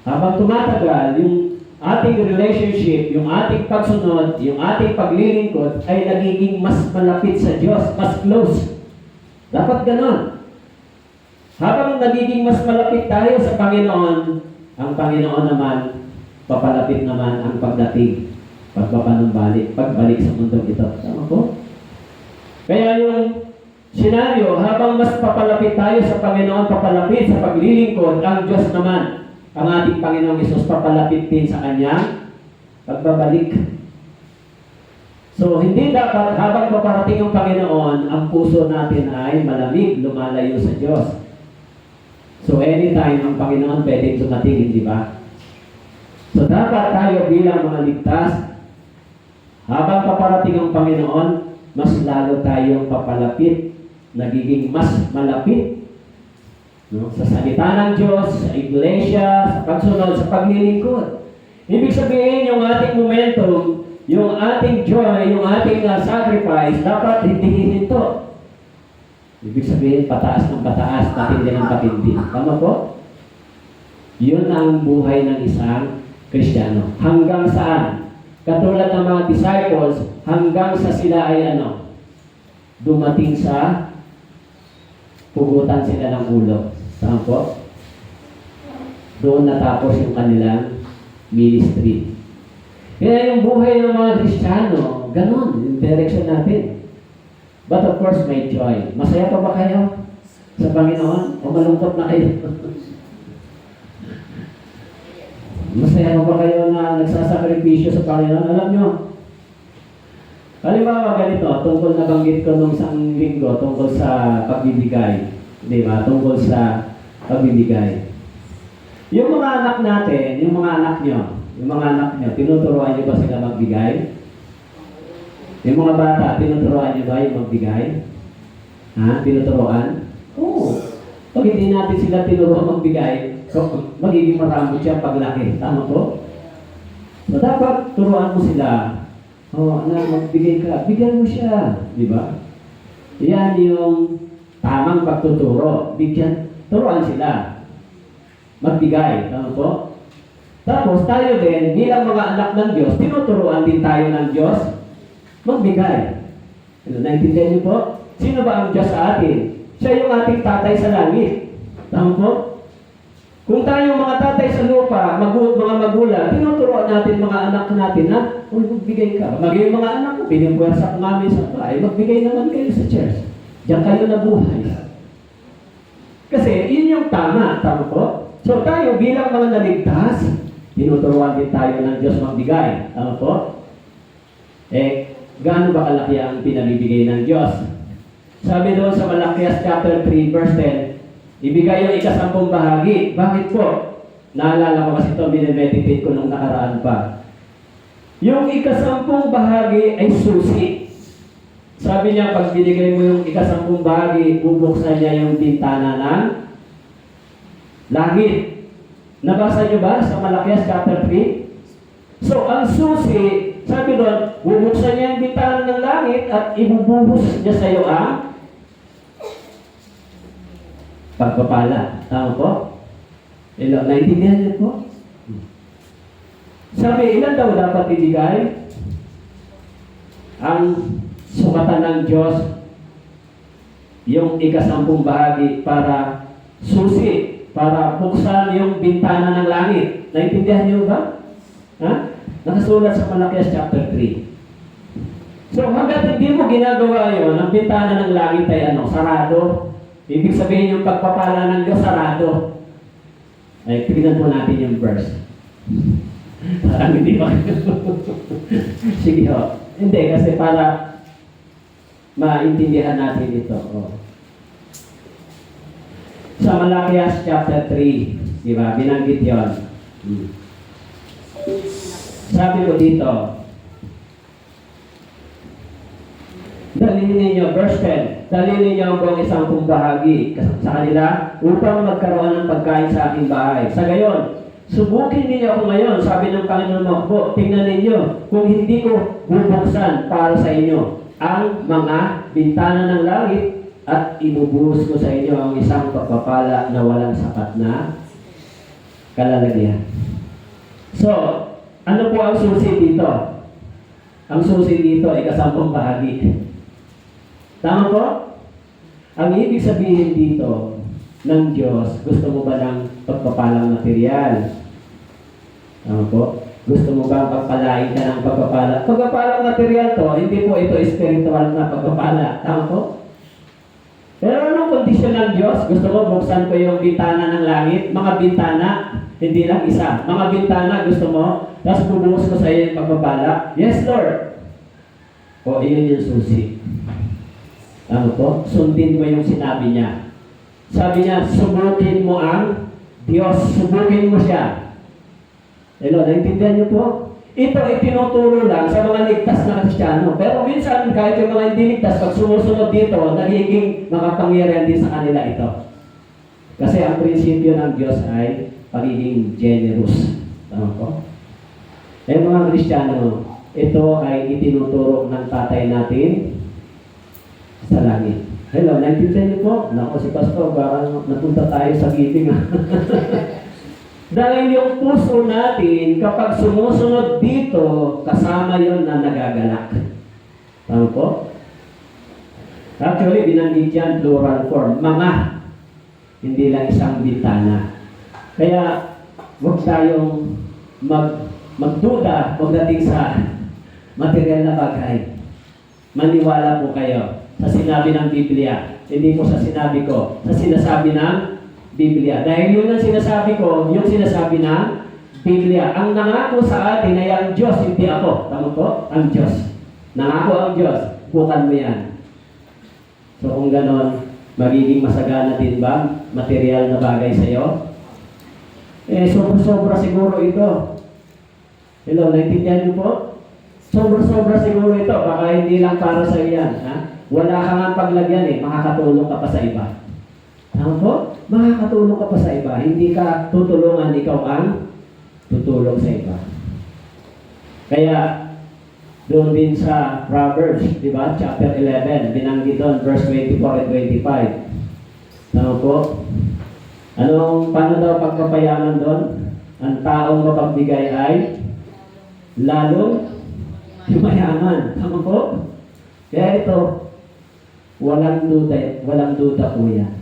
Habang tumatagal, yung ating relationship, yung ating pagsunod, yung ating paglilingkod ay nagiging mas malapit sa Diyos, mas close. Dapat ganon. Habang nagiging mas malapit tayo sa Panginoon, ang Panginoon naman, papalapit naman ang pagdating, pagbalik sa mundong ito. Tama po? Kaya yung senaryo, habang mas papalapit tayo sa Panginoon, papalapit sa paglilingkod, ang Diyos naman, ang ating Panginoong Hesus, papalapit din sa Kanyang pagbabalik. So, hindi dapat habang paparating ang Panginoon, ang puso natin ay malamig, lumalayo sa Diyos. So, anytime ang Panginoon pwedeng dumating, hindi ba? So, dapat tayo bilang mga ligtas, habang paparating ang Panginoon, mas lalo tayong papalapit, nagiging mas malapit. No? Sa salita ng Diyos, sa iglesia, sa pagsunod, sa paglilingkod. Ibig sabihin, yung ating momentum, yung ating joy, yung ating sacrifice, dapat hindi hinto. Ibig sabihin, pataas ng pataas, patindi ng patindi. Tama po? Yun ang buhay ng isang Kristiyano. Hanggang saan? Katulad ng mga disciples, hanggang sa sila ay dumating sa pugutan sila ng ulo. Tama po? Doon natapos yung kanilang ministry. Kaya yung buhay ng mga Kristiyano, ganun, yung direction natin. But of course, may joy. Masaya pa ba kayo sa Panginoon? O malungkot na kayo? Masaya pa ba kayo na nagsasakripisyo sa Panginoon? Alam nyo, halimbawa ganito, tungkol na banggit ko nung isang linggo, tungkol sa pagbibigay. Di ba? Tungkol sa pagbibigay. Yung mga anak natin, yung mga anak nyo, tinuturuan nyo ba sila magbigay? Yung mga bata, tinuturuan nyo ba yung magbigay? Ha? Tinuturuan? Oo. Pag hindi natin sila tinuruan magbigay, so, magiging marambot siya paglaki. Tama po? So, dapat turuan mo sila. Anak, magbigay ka. Bigyan mo siya. Di ba? Yan yung tamang pagtuturo. Turuan sila. Magbigay. Tama po? Tapos, tayo din, bilang mga anak ng Diyos, tinuturuan din tayo ng Diyos magbigay. Naintindihan niyo po? Sino ba ang Diyos sa atin? Siya yung ating tatay sa langit. Tama po? Kung tayo mga tatay sa lupa, mga magulang, tinuturoan natin mga anak natin na, magbigay ka. Maging mga anak ko, pinipwersa ko namin sa bahay, magbigay naman kayo sa church. Diyan kayo nabuhay. Kasi, yun yung tama po? So tayo bilang mga naligtas, tinuturuan din tayo ng Diyos magbigay. Tama po? Gaano ba kalaki ang pinabibigay ng Diyos? Sabi doon sa Malakias chapter 3 verse 10, ibigay yung ika-10 bahagi. Bakit po? Naalala ko kasi ito, binimeditate ko nung nakaraan pa. Yung ika-10 bahagi ay susi. Sabi niya, pag binigay mo yung ika-10 bahagi, bubuksan niya yung bintana ng langit. Nabasa niyo ba sa Malakias chapter 3? So, ang susi, sabi doon, bubuksan niya yung bintana ng langit at ibubuhos niya sa iyo ang pagpapala. Tama po? Naintindihan niyo po? Sabi, ilan daw dapat ibigay? Ang sukatan ng Diyos, yung ika-10 bahagi para susi, para buksan yung bintana ng langit. Naintindihan niyo ba? Ha? Nakasulat sa Malakias chapter 3. So, hanggat hindi mo ginagawa yun, ang bintana ng langit ay sarado. Ibig sabihin yung pagpapala ng Diyos, sarado. Ay, tignan po natin yung verse. Parang hindi ba? Sige ho. Hindi, kasi para maintindihan natin ito. Sa Malakias chapter 3, di ba? Binanggit yun. Sabi ko dito, dalhin ninyo, verse 10, dalhin ninyo ang buong 10 bahagi sa kanila upang magkaroon ng pagkain sa aking bahay. Sa gayon, subukin ninyo ako ngayon, sabi ng Panginoon mo, tingnan ninyo kung hindi ko bubuksan para sa inyo ang mga bintana ng langit at ibubuhos ko sa inyo ang isang pagpapala na walang sapat na kalalagyan. So, ano po ang susi dito? Ang susi dito ay ika-10 bahagi. Tama po? Ang ibig sabihin dito ng Diyos, gusto mo ba ng pagpapalang material? Tama po? Gusto mo ba pagpalain ka ng pagpapala? Pagpapalang material to, hindi po ito spiritual na pagpapala. Tama po? Pero anong kondisyon ng Diyos? Gusto mo buksan ko yung bintana ng langit? Mga bintana, hindi lang isa. Mga bintana gusto mo, tapos bubuhos ko sa iyo yung pagpapala. Yes, Lord. O, iyon yung susi. Ano po? Sundin mo yung sinabi niya. Sabi niya, subukin mo ang Diyos. Subukin mo siya. Hello, naintindihan niyo po? Ito ay tinuturo lang sa mga ligtas na Kristiyano. Pero minsan, kahit yung mga hindi ligtas, pag sumusunod dito, nagiging makapangyarihan din sa kanila ito. Kasi ang prinsipyo ng Diyos ay pagiging generous. Tama po? Eh mga Kristiyano, ito ay itinuturo ng tatay natin sa langit. Hello, naintindihan niyo po? Naku, si Pastor, baka napunta tayo sa giving. Dahil yung puso natin, kapag sumusunod dito, kasama yon na nagagalak. Tama po? Actually, binanggit yan plural form. Mga, hindi lang isang bintana. Kaya, huwag tayong magduda pagdating sa material na bagay. Maniwala po kayo sa sinabi ng Biblia. Hindi po sa sinabi ko, sa sinasabi ng Biblia. Dahil yun ang sinasabi ko, yung sinasabi ng Biblia. Ang nangako sa atin ay ang Diyos, hindi ako. Tama po? Ang Diyos. Nangako ang Diyos. Bukan mo yan. So kung ganon, magiging masagana din ba material na bagay sa iyo? Sobra-sobra siguro ito. Hello, naintindihan niyo po? Sobra-sobra siguro ito. Baka hindi lang para sa iyo yan. Ha? Wala ka nga paglagyan makakatulong ka pa sa iba. Tama po? Makakatulong ka pa sa iba. Hindi ka tutulungan, ikaw ang tutulong sa iba. Kaya, doon din sa Proverbs, di ba? Chapter 11, binanggit doon, verse 24 and 25. Tama po? Paano daw pagpapayaman doon? Ang taong mapagbigay ay lalong yumayaman. Tama po? Kaya ito, walang duda po yan.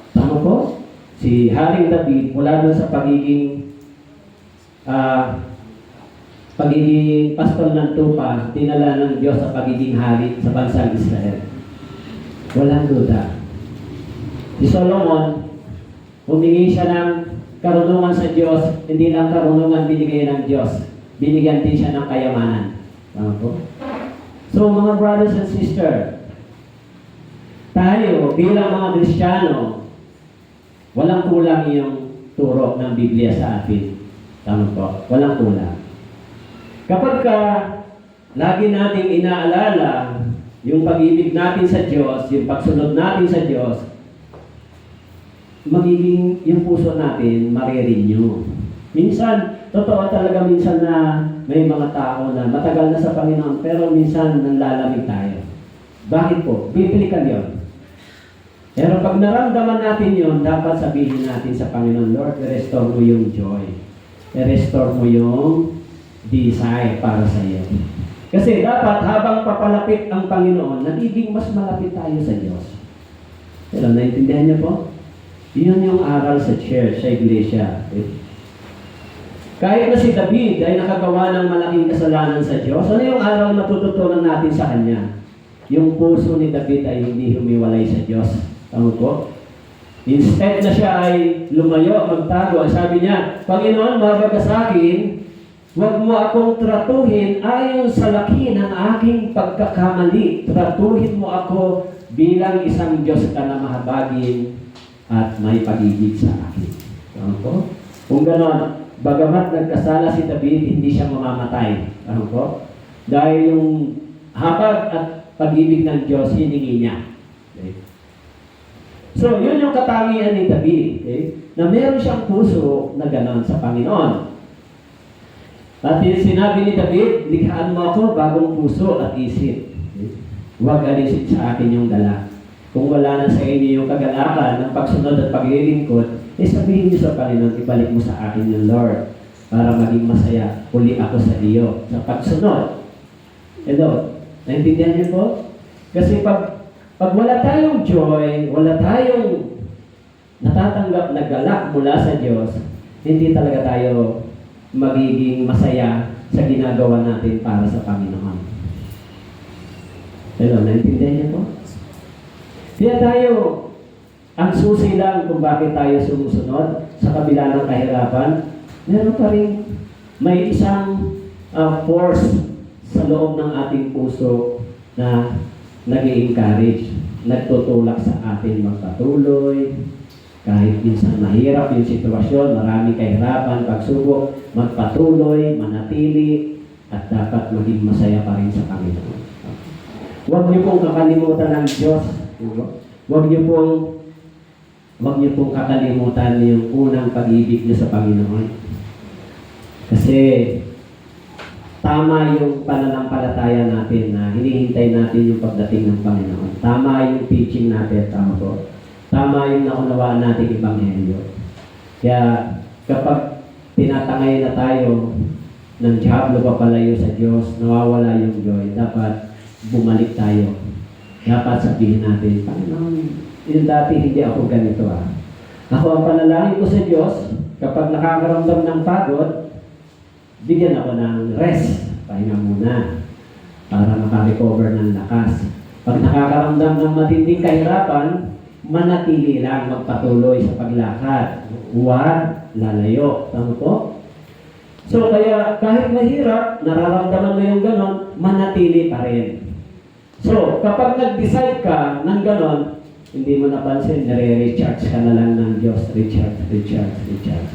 Tama po? Si Haring David, mula doon sa pagiging pastor ng tupa, dinala ng Diyos sa pagiging hari sa bansang Israel. Walang duda. Si Solomon, humingi siya ng karunungan sa Diyos, hindi lang karunungan binigay ng Diyos, binigyan din siya ng kayamanan. Tama po? So mga brothers and sisters, tayo bilang mga Kristiyano, walang kulang yung turo ng Biblia sa atin. Tama po? Walang kulang. Kapag lagi nating inaalala yung pag-ibig natin sa Diyos, yung pagsunod natin sa Diyos, magiging yung puso natin marirenew. Minsan, totoo talaga minsan na may mga tao na matagal na sa Panginoon, pero minsan nanlalamig tayo. Bakit po? Biblical yun. Pero pag naramdaman natin yun, dapat sabihin natin sa Panginoon, Lord, i-restore mo yung joy. I-restore mo yung desire para sa iyo. Kasi dapat habang papalapit ang Panginoon, nagiging mas malapit tayo sa Diyos. Pero naintindihan niyo po? Yun yung aral sa church, sa iglesia. Kahit na si David ay nakagawa ng malaking kasalanan sa Diyos, ano yung aral na matututunan natin sa kanya? Yung puso ni David ay hindi humiwalay sa Diyos. Tama po? Instead na siya ay lumayo, magtago, sabi niya, Panginoon, mababa ka sa akin, huwag mo akong tratuhin ayon sa laki ng aking pagkakamali. Tratuhin mo ako bilang isang Diyos ka na mahabagin at may pag-ibig sa akin. Tama po? Kung gano'n, bagamat nagkasala si David, hindi siya mamamatay. Tama po? Dahil yung habag at pag-ibig ng Diyos, hiningi niya. Okay? So, yun yung katangian ni David. Okay? Na meron siyang puso na gano'n sa Panginoon. At sinabi ni David, likhaan mo ako bagong puso at isip. Huwag alisin sa akin yung dala. Kung wala na sa inyo yung kagalakan ng pagsunod at paglilingkod, sabihin niyo sa Panginoon, ibalik mo sa akin yung Lord para maging masaya. Uli ako sa iyo sa pagsunod. Hello? Naintindihan niyo po? Kasi pag wala tayong joy, wala tayong natatanggap na galak mula sa Diyos, hindi talaga tayo magiging masaya sa ginagawa natin para sa Panginoon. Hello, naintindihan niyo po? Kaya tayo, ang susi lang kung bakit tayo sumusunod sa kabila ng kahirapan, meron pa rin may isang force sa loob ng ating puso na nag-i-encourage, nagtutulak sa atin magpatuloy, kahit minsan mahirap yung sitwasyon, maraming kahirapan, pagsubok, magpatuloy, manatili, at dapat maging masaya pa rin sa Panginoon. Huwag niyo pong kakalimutan ng Diyos. Huwag niyo pong kakalimutan yung unang pag-ibig niyo sa Panginoon. Kasi tama yung pananampalataya natin na hinihintay natin yung pagdating ng Panginoon. Tama yung teaching natin, tama po. Tama yung naunawaan natin Ebanghelyo. Kaya kapag tinatangay na tayo ng diablo papalayo sa Diyos, nawawala yung joy, dapat bumalik tayo. Dapat sabihin natin, Panginoon, yung dati hindi ako ganito Ako ang panalangin ko sa Diyos, kapag nakakaramdam ng pagod, bigyan ako ng rest. Pahinga muna para makarecover ng lakas. Pag nakakaramdam ng matinding kahirapan, manatili lang, magpatuloy sa paglakad. Huwag lalayo. Tama po? So, kaya kahit mahirap, nararamdaman mo yung ganon, manatili pa rin. So, kapag nag-decide ka ng ganon, hindi mo napansin, nare-recharge ka na lang ng Diyos. Recharge.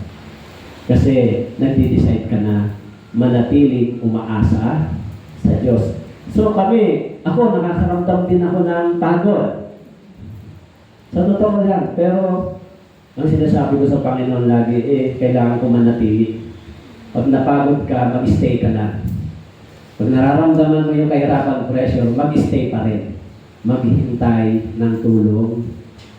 Kasi nagdi-decide ka na manatiling umaasa sa Diyos. So ako nakakaramdam din ako ng pagod. Sa totoo yan, pero ang sinasabi ko sa Panginoon lagi, kailangan ko manatili. Pag napagod ka, mag-stay ka na. Pag nararamdaman mo yung kahirapan, pressure, mag-stay pa rin. Maghihintay ng tulong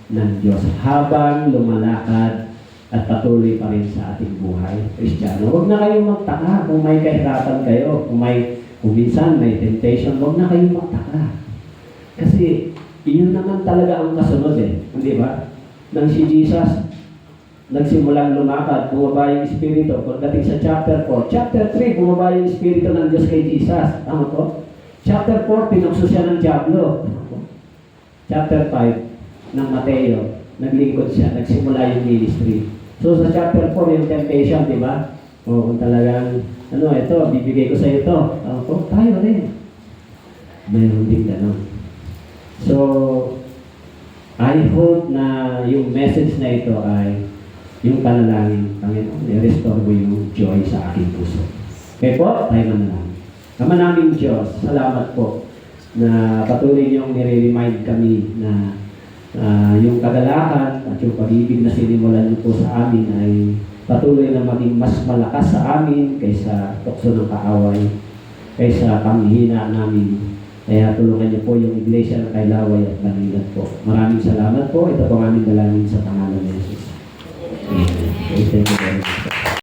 ng Diyos habang lumalakad at patuloy pa rin sa ating buhay. Kristiyano, huwag na kayong magtaka kung may kahirapan kayo, kung minsan may temptation, huwag na kayong magtaka. Kasi iyon naman talaga ang kasunod hindi ba? Nang si Jesus nagsimulang lumakad, bumaba yung Espiritu. Pagdating sa chapter 4, chapter 3, bumaba yung Espiritu ng Diyos kay Jesus. Tama po? Chapter 4, pinukso siya ng diablo. Chapter 5 ng Mateo, naglingkod siya, nagsimula yung ministry. So sa chapter 4, yung temptation, di ba? O kung talagang, ito, bibigay ko sa iyo ito. Tayo rin. Mayroon din gano'n. So, I hope na yung message na ito ay yung panalangin, Panginoon, i-restore mo yung joy sa aking puso. Kaya po, tayo manalangin. Ama namin Diyos, salamat po na patuloy niyong nire-remind kami na yung kagalakan at yung pag-ibig na sinimulan niyo po sa amin ay patuloy na maging mas malakas sa amin kaysa tukso ng kaaway, kaysa panghihina namin. Kaya tulungan niyo po yung iglesia ng Kailaway at Banilan po. Maraming salamat po. Ito po ang aming dalangin sa pangalan ni Jesus. Amen. Thank you very much.